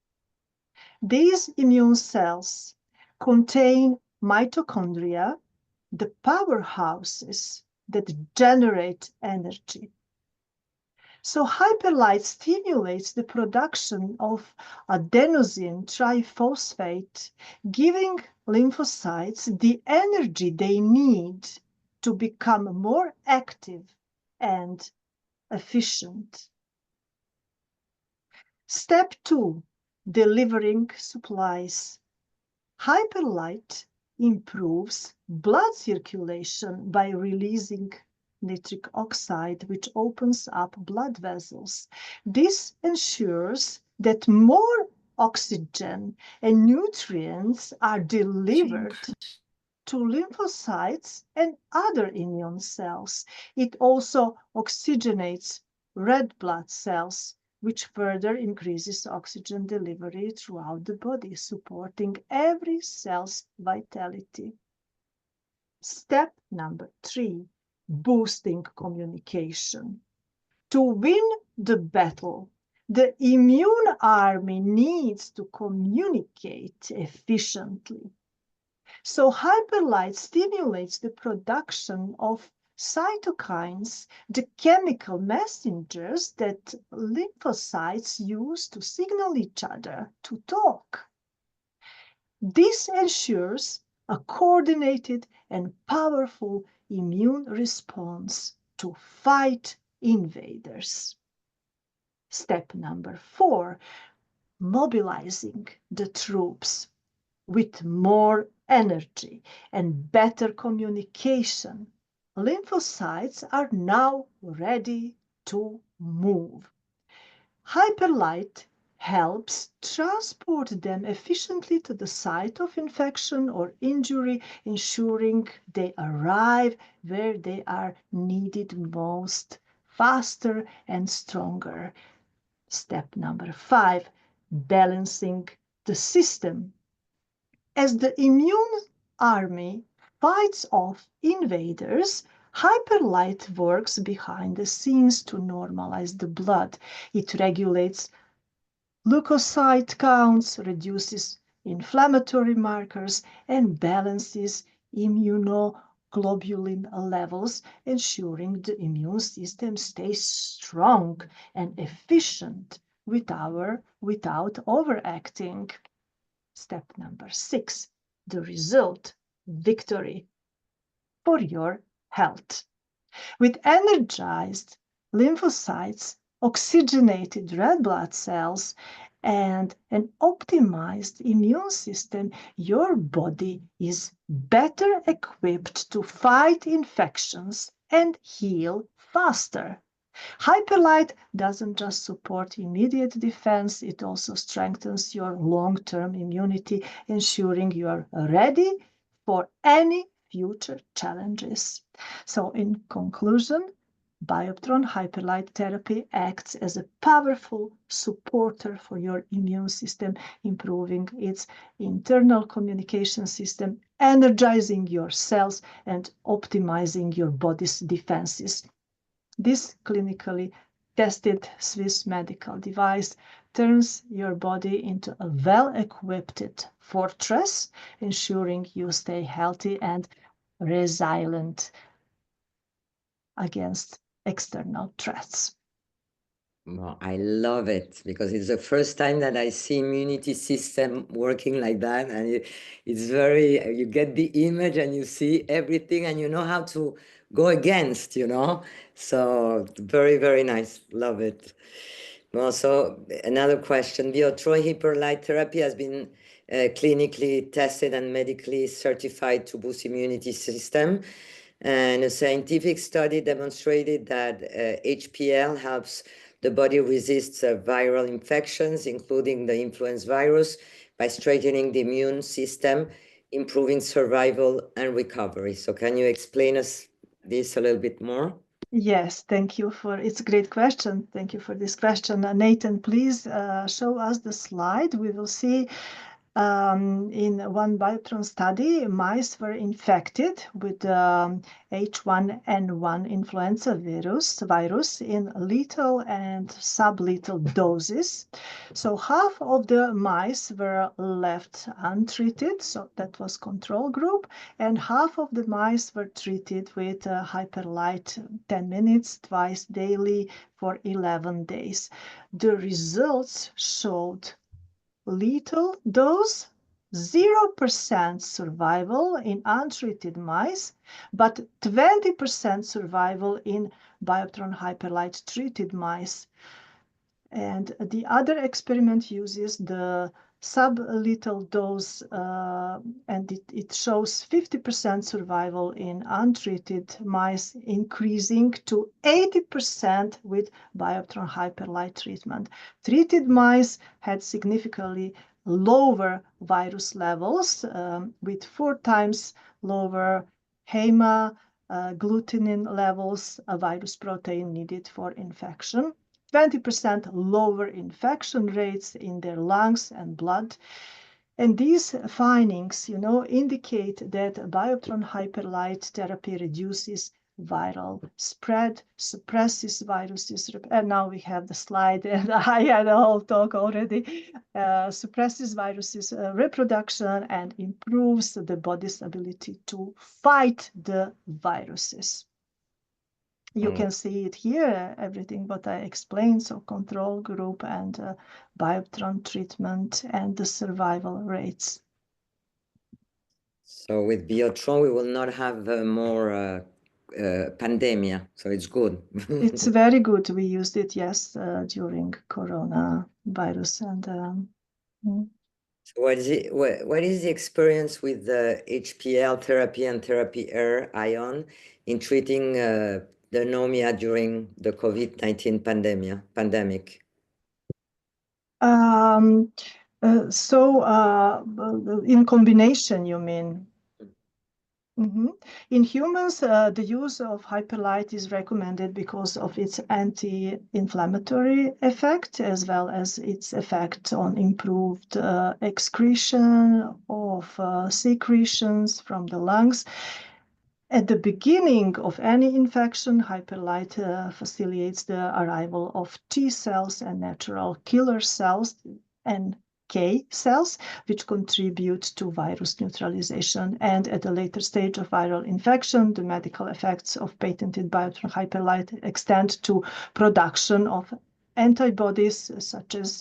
These immune cells contain mitochondria, the powerhouses that generate energy. So Hyperlight stimulates the production of adenosine triphosphate, giving lymphocytes the energy they need to become more active and efficient. Step 2, delivering supplies. Hyperlight improves blood circulation by releasing nitric oxide, which opens up blood vessels. This ensures that more oxygen and nutrients are delivered to lymphocytes and other immune cells. It also oxygenates red blood cells, which further increases oxygen delivery throughout the body, supporting every cell's vitality. Step number 3, boosting communication. To win the battle, the immune army needs to communicate efficiently. So Hyperlight stimulates the production of cytokines, the chemical messengers that lymphocytes use to signal each other to talk. This ensures a coordinated and powerful immune response to fight invaders. Step number 4, mobilizing the troops with more energy and better communication. Lymphocytes are now ready to move. Hyperlight helps transport them efficiently to the site of infection or injury, ensuring they arrive where they are needed most, faster and stronger. Step number 5, balancing the system. As the immune army fights off invaders, hyperlight works behind the scenes to normalize the blood. It regulates leukocyte counts, reduces inflammatory markers, and balances immunoglobulin levels, ensuring the immune system stays strong and efficient without overacting. Step number 6, the result, victory for your health. With energized lymphocytes, oxygenated red blood cells, and an optimized immune system, your body is better equipped to fight infections and heal faster. Hyperlight doesn't just support immediate defense, it also strengthens your long-term immunity, ensuring you are ready for any future challenges. So in conclusion, Bioptron Hyperlight Therapy acts as a powerful supporter for your immune system, improving its internal communication system, energizing your cells, and optimizing your body's defenses. This clinically tested Swiss medical device turns your body into a well-equipped fortress, ensuring you stay healthy and resilient against external threats. Well, I love it because it's the first time that I see immunity system working like that, and it's very, you get the image and you see everything and you know how to go against, you know. So very, very nice. Love it. Well, so another question: Bioptron Hyperlight Therapy has been clinically tested and medically certified to boost immunity system. And a scientific study demonstrated that HPL helps the body resist viral infections, including the influenza virus, by strengthening the immune system, improving survival and recovery. So can you explain us this a little bit more? Yes, thank you for, it's a great question. Thank you for this question. Nathan, please show us the slide. We will see in one Bioptron study, mice were infected with H1N1 influenza virus in lethal and sublethal doses. So half of the mice were left untreated, so that was control group, and half of the mice were treated with Hyperlight 10 minutes twice daily for 11 days. The results showed lethal dose, 0% survival in untreated mice, but 20% survival in Bioptron Hyperlight treated mice. And the other experiment uses the sublethal dose, and it shows 50% survival in untreated mice, increasing to 80% with Bioptron Hyperlight treatment. Treated mice had significantly lower virus levels, with 4 times lower hemagglutinin levels, a virus protein needed for infection. 20% lower infection rates in their lungs and blood. And these findings, indicate that Bioptron Hyperlight Therapy reduces viral spread, suppresses viruses, and now we have the slide, and I had a whole talk already, suppresses viruses reproduction and improves the body's ability to fight the viruses. You can see it here, everything what I explained, so control group and Bioptron treatment and the survival rates. So with Biotron, we will not have more pandemia, so it's good. It's very good. We used it, yes, during coronavirus. And So what is the experience with the HPL therapy and therapy air ion in treating the pneumonia during the COVID-19 pandemic? In combination, you mean? In humans, the use of hyperlight is recommended because of its anti-inflammatory effect, as well as its effect on improved excretion of secretions from the lungs. At the beginning of any infection, hyperlight facilitates the arrival of T cells and natural killer cells, and K cells, which contribute to virus neutralization. And at a later stage of viral infection, the medical effects of patented Biotron hyperlight extend to production of antibodies, such as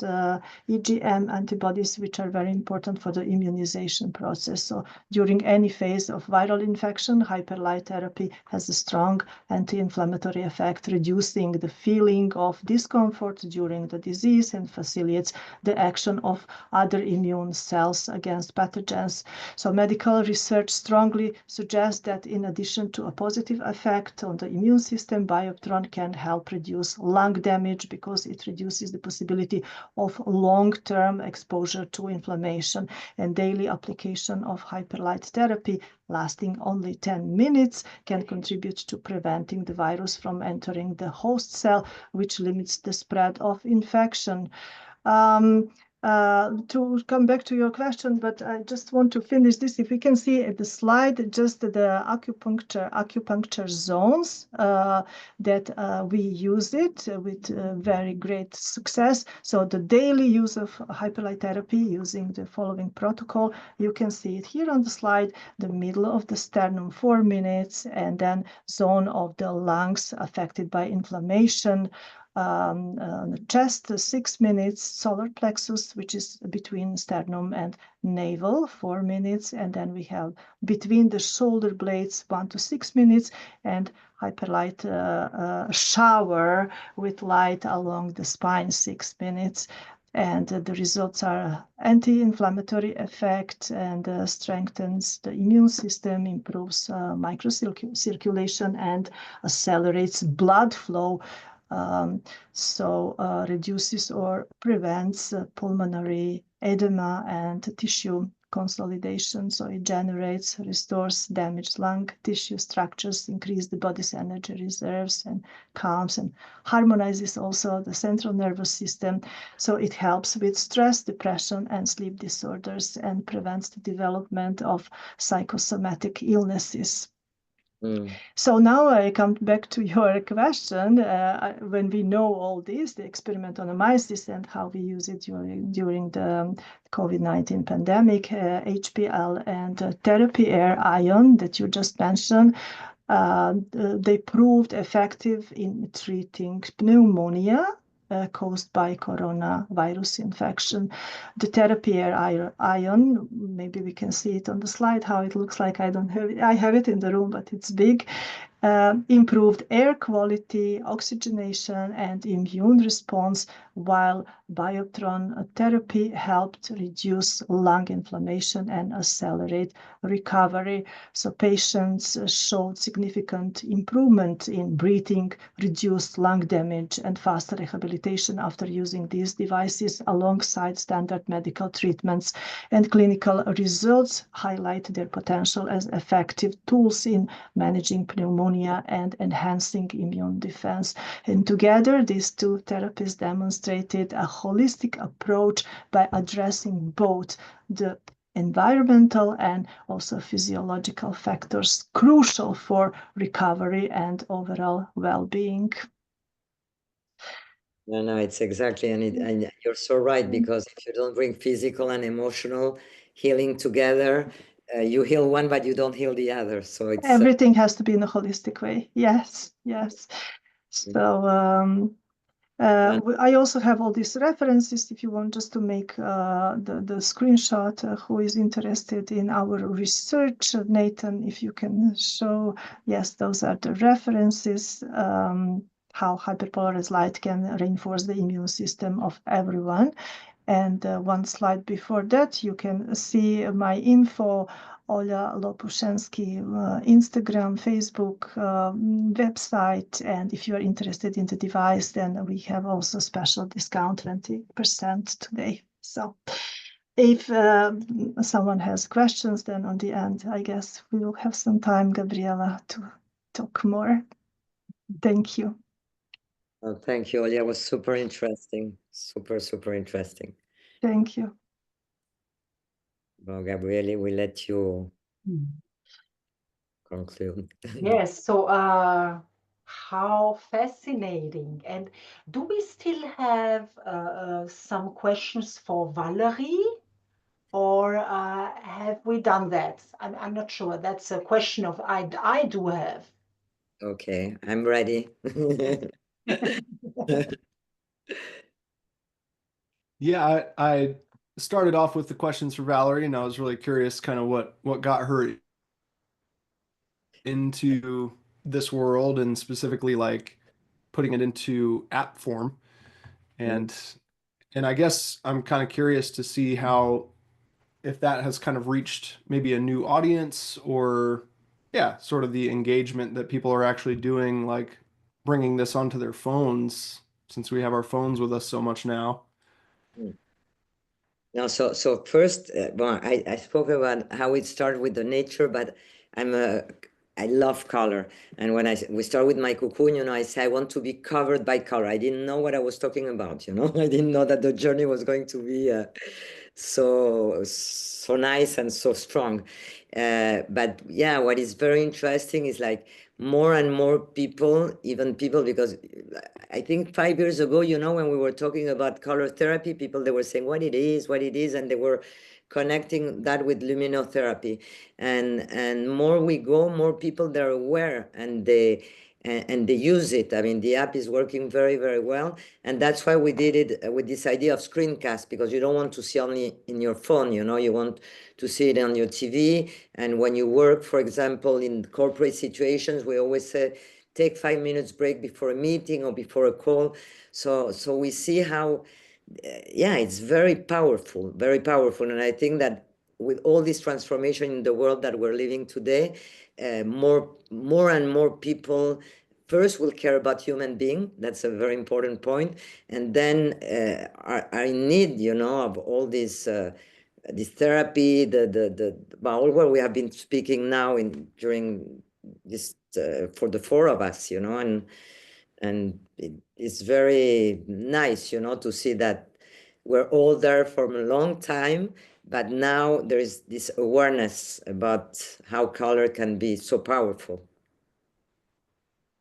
IgM antibodies, which are very important for the immunization process. So during any phase of viral infection, hyperlight therapy has a strong anti-inflammatory effect, reducing the feeling of discomfort during the disease and facilitates the action of other immune cells against pathogens. So medical research strongly suggests that in addition to a positive effect on the immune system, Biotron can help reduce lung damage because it reduces the possibility of long-term exposure to inflammation, and daily application of hyperlight therapy lasting only 10 minutes can contribute to preventing the virus from entering the host cell, which limits the spread of infection. To come back to your question, but I just want to finish this. If we can see at the slide, just the acupuncture zones that we use it with very great success. So the daily use of hyperlight therapy using the following protocol, you can see it here on the slide, the middle of the sternum 4 minutes, and then zone of the lungs affected by inflammation, the chest 6 minutes, solar plexus, which is between sternum and navel 4 minutes, and then we have between the shoulder blades 1 to 6 minutes, and hyperlight shower with light along the spine 6 minutes. And the results are anti-inflammatory effect and strengthens the immune system, improves microcirculation, and accelerates blood flow. Reduces or prevents pulmonary edema and tissue consolidation. So it generates, restores damaged lung tissue structures, increase the body's energy reserves, and calms and harmonizes also the central nervous system. So it helps with stress, depression, and sleep disorders, and prevents the development of psychosomatic illnesses. So now I come back to your question. When we know all this, the experiment on the mice and how we use it during the COVID-19 pandemic, HPL and therapy air ion that you just mentioned, they proved effective in treating pneumonia caused by coronavirus infection. The therapy air ion, maybe we can see it on the slide how it looks like. I don't have it. I have it in the room, but it's big. Improved air quality, oxygenation, and immune response, while Biotron therapy helped reduce lung inflammation and accelerate recovery. So patients showed significant improvement in breathing, reduced lung damage, and faster rehabilitation after using these devices alongside standard medical treatments. And clinical results highlight their potential as effective tools in managing pneumonia and enhancing immune defense. And together, these two therapies demonstrated a holistic approach by addressing both the environmental and also physiological factors crucial for recovery and overall well-being. No, it's exactly, and you're so right, because if you don't bring physical and emotional healing together, you heal one, but you don't heal the other. So it's everything has to be in a holistic way. Yes. So I also have all these references if you want just to make the screenshot. Who is interested in our research? Nathan, if you can show, yes, those are the references, how hyperpolarized light can reinforce the immune system of everyone. And one slide before that, you can see my info, Olja Lopushansky, Instagram, Facebook, website. And if you are interested in the device, then we have also special discount, 20% today. So if someone has questions, then on the end, I guess we will have some time, Gabriela, to talk more. Thank you. Oh, thank you, Olja. It was super interesting. Super interesting. Thank you. Well, Gabriele, we let you conclude. Yes, so how fascinating. And do we still have some questions for Valérie? Or have we done that? I'm not sure. That's a question of I do have. Okay, I'm ready. Yeah, I started off with the questions for Valérie, and I was really curious kind of what got her into this world, and specifically like putting it into app form. And I guess I'm kind of curious to see how, if that has kind of reached maybe a new audience, or yeah, sort of the engagement that people are actually doing, like bringing this onto their phones, since we have our phones with us so much now. No, so first, well, I spoke about how it started with the nature, but I love color. And when we start with my cocoon, you know, I say I want to be covered by color. I didn't know what I was talking about, you know. I didn't know that the journey was going to be so nice and so strong. But yeah, what is very interesting is like more and more people, even people, because I think 5 years ago, you know, when we were talking about color therapy, people, they were saying what it is, and they were connecting that with luminotherapy. And more we go, more people, they're aware, and they use it. I mean, the app is working very, very well. And that's why we did it with this idea of screencast, because you don't want to see only in your phone, you know, you want to see it on your TV. And when you work, for example, in corporate situations, we always say, take 5 minutes break before a meeting or before a call. So we see how, yeah, it's very powerful. And I think that with all this transformation in the world that we're living today, more and more people first will care about human being. That's a very important point. And then are in need, you know, of all this therapy, all what we have been speaking now during this for the four of us, you know, and it's very nice, you know, to see that we're all there for a long time, but now there is this awareness about how color can be so powerful.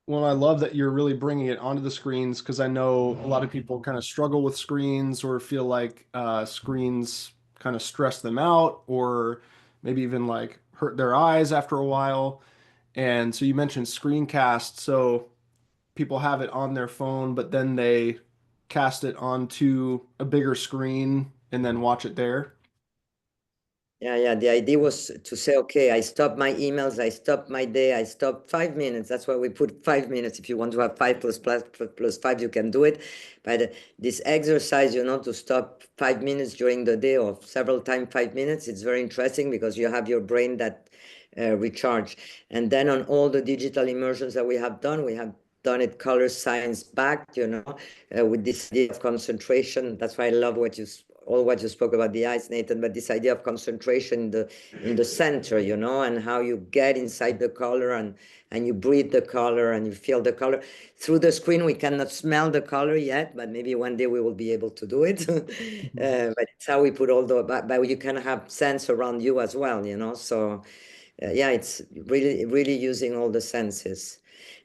Well, I love that you're really bringing it onto the screens, because I know a lot of people kind of struggle with screens, or feel like screens kind of stress them out, or maybe even like hurt their eyes after a while. And so you mentioned screencast, so people have it on their phone, but then they cast it onto a bigger screen and then watch it there. Yeah. The idea was to say, okay, I stop my emails, I stop my day, I stop 5 minutes. That's why we put 5 minutes. If you want to have 5 plus 5, you can do it. But this exercise, you know, to stop 5 minutes during the day, or several times 5 minutes, it's very interesting, because you have your brain that recharge. And then on all the digital immersions that we have done it color science backed, you know, with this idea of concentration. That's why I love what you spoke about the eyes, Nathan, but this idea of concentration in the center, you know, and how you get inside the color, and you breathe the color, and you feel the color. Through the screen, we cannot smell the color yet, but maybe one day we will be able to do it. But it's how we put all but you can have sense around you as well, you know. So yeah, it's really using all the senses.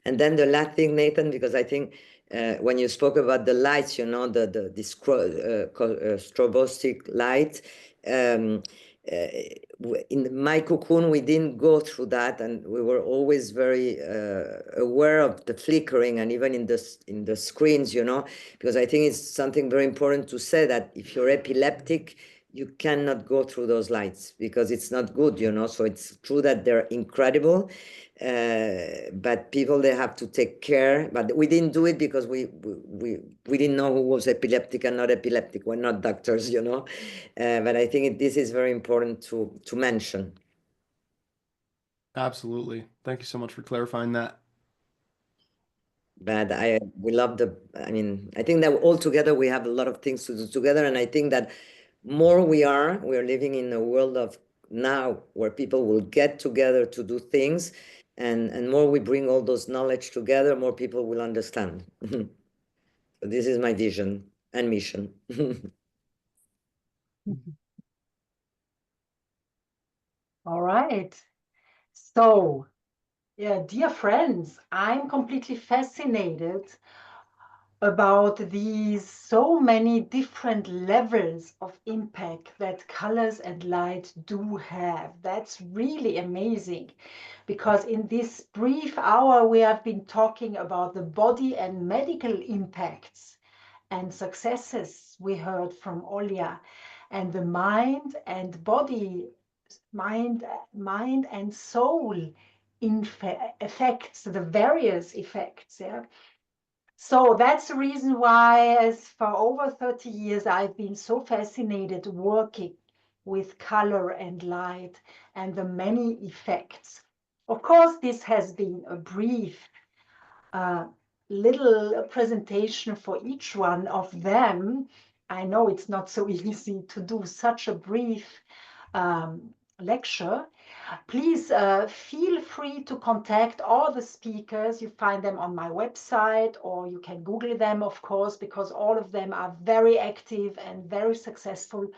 And then the last thing, Nathan, because I think when you spoke about the lights, you know, this strobostic light, in my cocoon, we didn't go through that, and we were always very aware of the flickering, and even in the screens, you know, because I think it's something very important to say that if you're epileptic, you cannot go through those lights because it's not good, you know. So it's true that they're incredible, but people, they have to take care. But we didn't do it because we didn't know who was epileptic and not epileptic. We're not doctors, you know. But I think this is very important to mention. Absolutely. Thank you so much for clarifying that. But we love I mean, I think that all together we have a lot of things to do together, and I think that more we are living in a world of now where people will get together to do things, and more we bring all those knowledge together, more people will understand. So this is my vision and mission. All right. So, yeah, dear friends, I'm completely fascinated about these so many different levels of impact that colors and light do have. That's really amazing, because in this brief hour we have been talking about the body and medical impacts and successes we heard from Olja, and the mind and body, mind and soul effects, the various effects. Yeah. So that's the reason why, as for over 30 years, I've been so fascinated working with color and light and the many effects. Of course, this has been a brief little presentation for each one of them. I know it's not so easy to do such a brief lecture. Please feel free to contact all the speakers. You find them on my website, or you can Google them, of course, because all of them are very active and very successful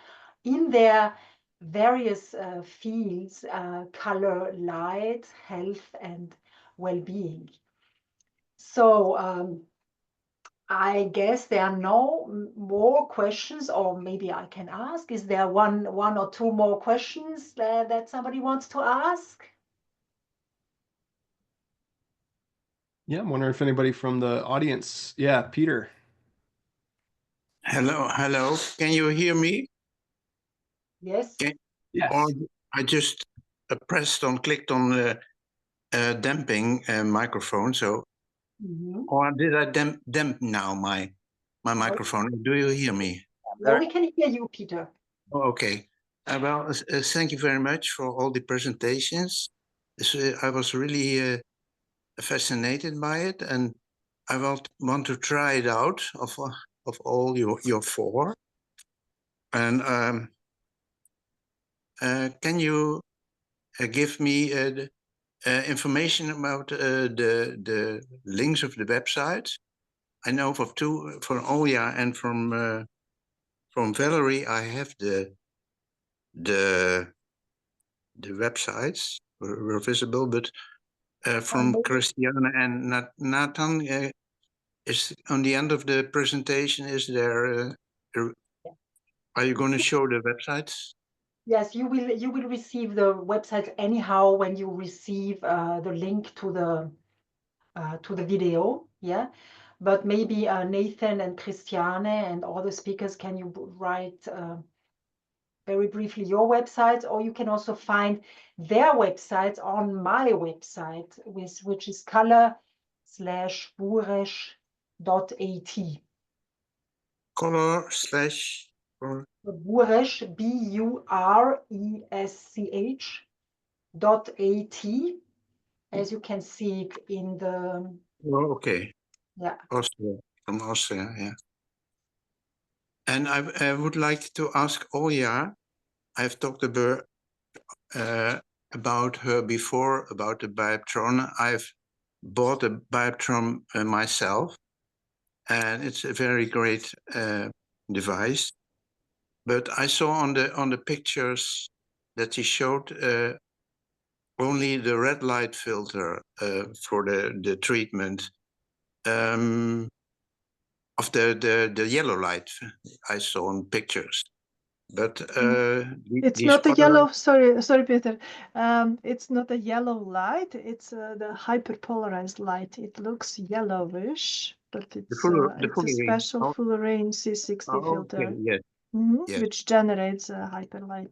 in their various fields, color, light, health, and well-being. So I guess there are no more questions, or maybe I can ask. Is there one or two more questions that somebody wants to ask? Yeah, I'm wondering if anybody from the audience. Yeah, Peter. Hello. Can you hear me? Yes. Yes. Or I just clicked on the damping microphone. So, or did I damp now my microphone? Do you hear me? Yeah, we can hear you, Peter. Oh, okay. Well, thank you very much for all the presentations. I was really fascinated by it, and I want to try it out of all your four. And can you give me information about the links of the websites? I know for Olja and from Valérie, I have the websites were visible, but from Christiane and Nathan, is on the end of the presentation, is there? Are you going to show the websites? Yes, you will receive the website anyhow when you receive the link to the video. Yeah, but maybe Nathan and Christiane and all the speakers, can you write very briefly your websites, or you can also find their websites on my website, which is color-buresch.at. Color/buresch, buresch.at, as you can see it in the. Oh, okay. Yeah. Austria, from Austria, yeah. And I would like to ask Olja. I've talked about her before, about the Bioptron. I've bought a Bioptron myself, and it's a very great device. But I saw on the pictures that he showed only the red light filter for the treatment of the yellow light I saw in pictures. But It's these not a other- yellow. Sorry, Peter. It's not a yellow light. It's the hyperpolarized light. It looks yellowish, but it's a fully range. special Oh, full range C60 filter, okay, yes, yes. which generates a hyperlight.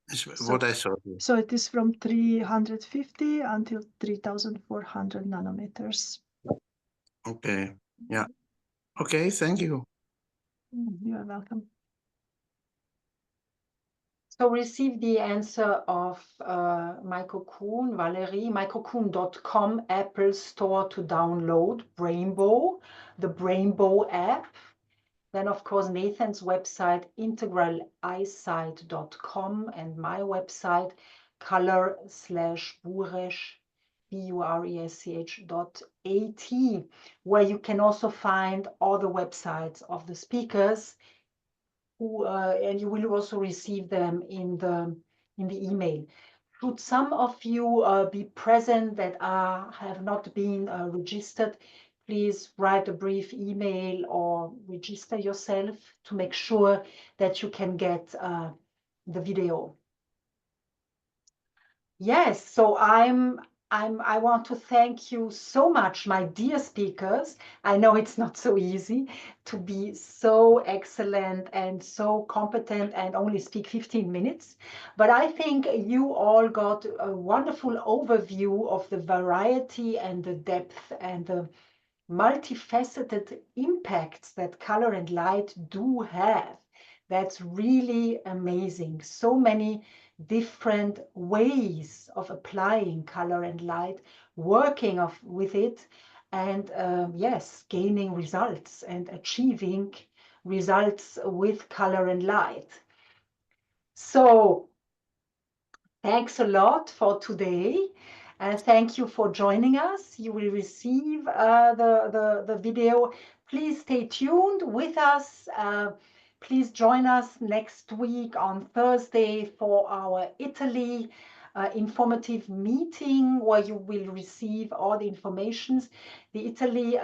That's So- what I saw. Here. So it is from 350 until 3,400 nanometers. Okay, yeah. Okay, thank you. You are welcome. So receive the answer of Michael Kuhn, Valérie, michaelkuhn.com, Apple Store to download Brainbow, the Brainbow app. Then, of course, Nathan's website, integraleyesight.com, and my website, color-buresch, buresch.at, where you can also find all the websites of the speakers, and you will also receive them in the email. Should some of you be present that have not been registered, please write a brief email or register yourself to make sure that you can get the video. Yes, so I want to thank you so much, my dear speakers. I know it's not so easy to be so excellent and so competent and only speak 15 minutes, but I think you all got a wonderful overview of the variety and the depth and the multifaceted impacts that color and light do have. That's really amazing. So many different ways of applying color and light, working with it, and yes, gaining results and achieving results with color and light. So thanks a lot for today. Thank you for joining us. You will receive the video. Please stay tuned with us. Please join us next week on Thursday for our Italy informative meeting, where you will receive all the informations. The Italy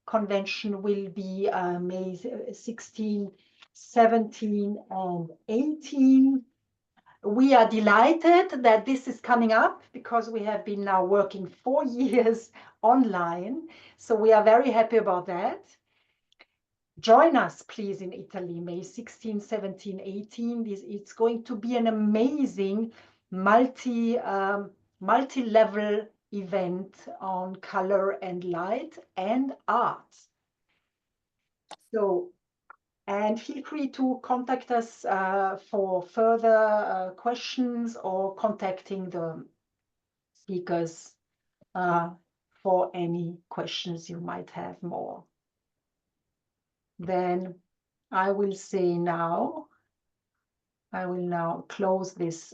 convention will be May 16, 17, and 18. We are delighted that this is coming up because we have been now working 4 years online. So we are very happy about that. Join us, please, in Italy, May 16, 17, 18. It's going to be an amazing multi-level event on color and light and art. So, and feel free to contact us for further questions or contacting the speakers for any questions you might have more. Then I will say now, I will now close this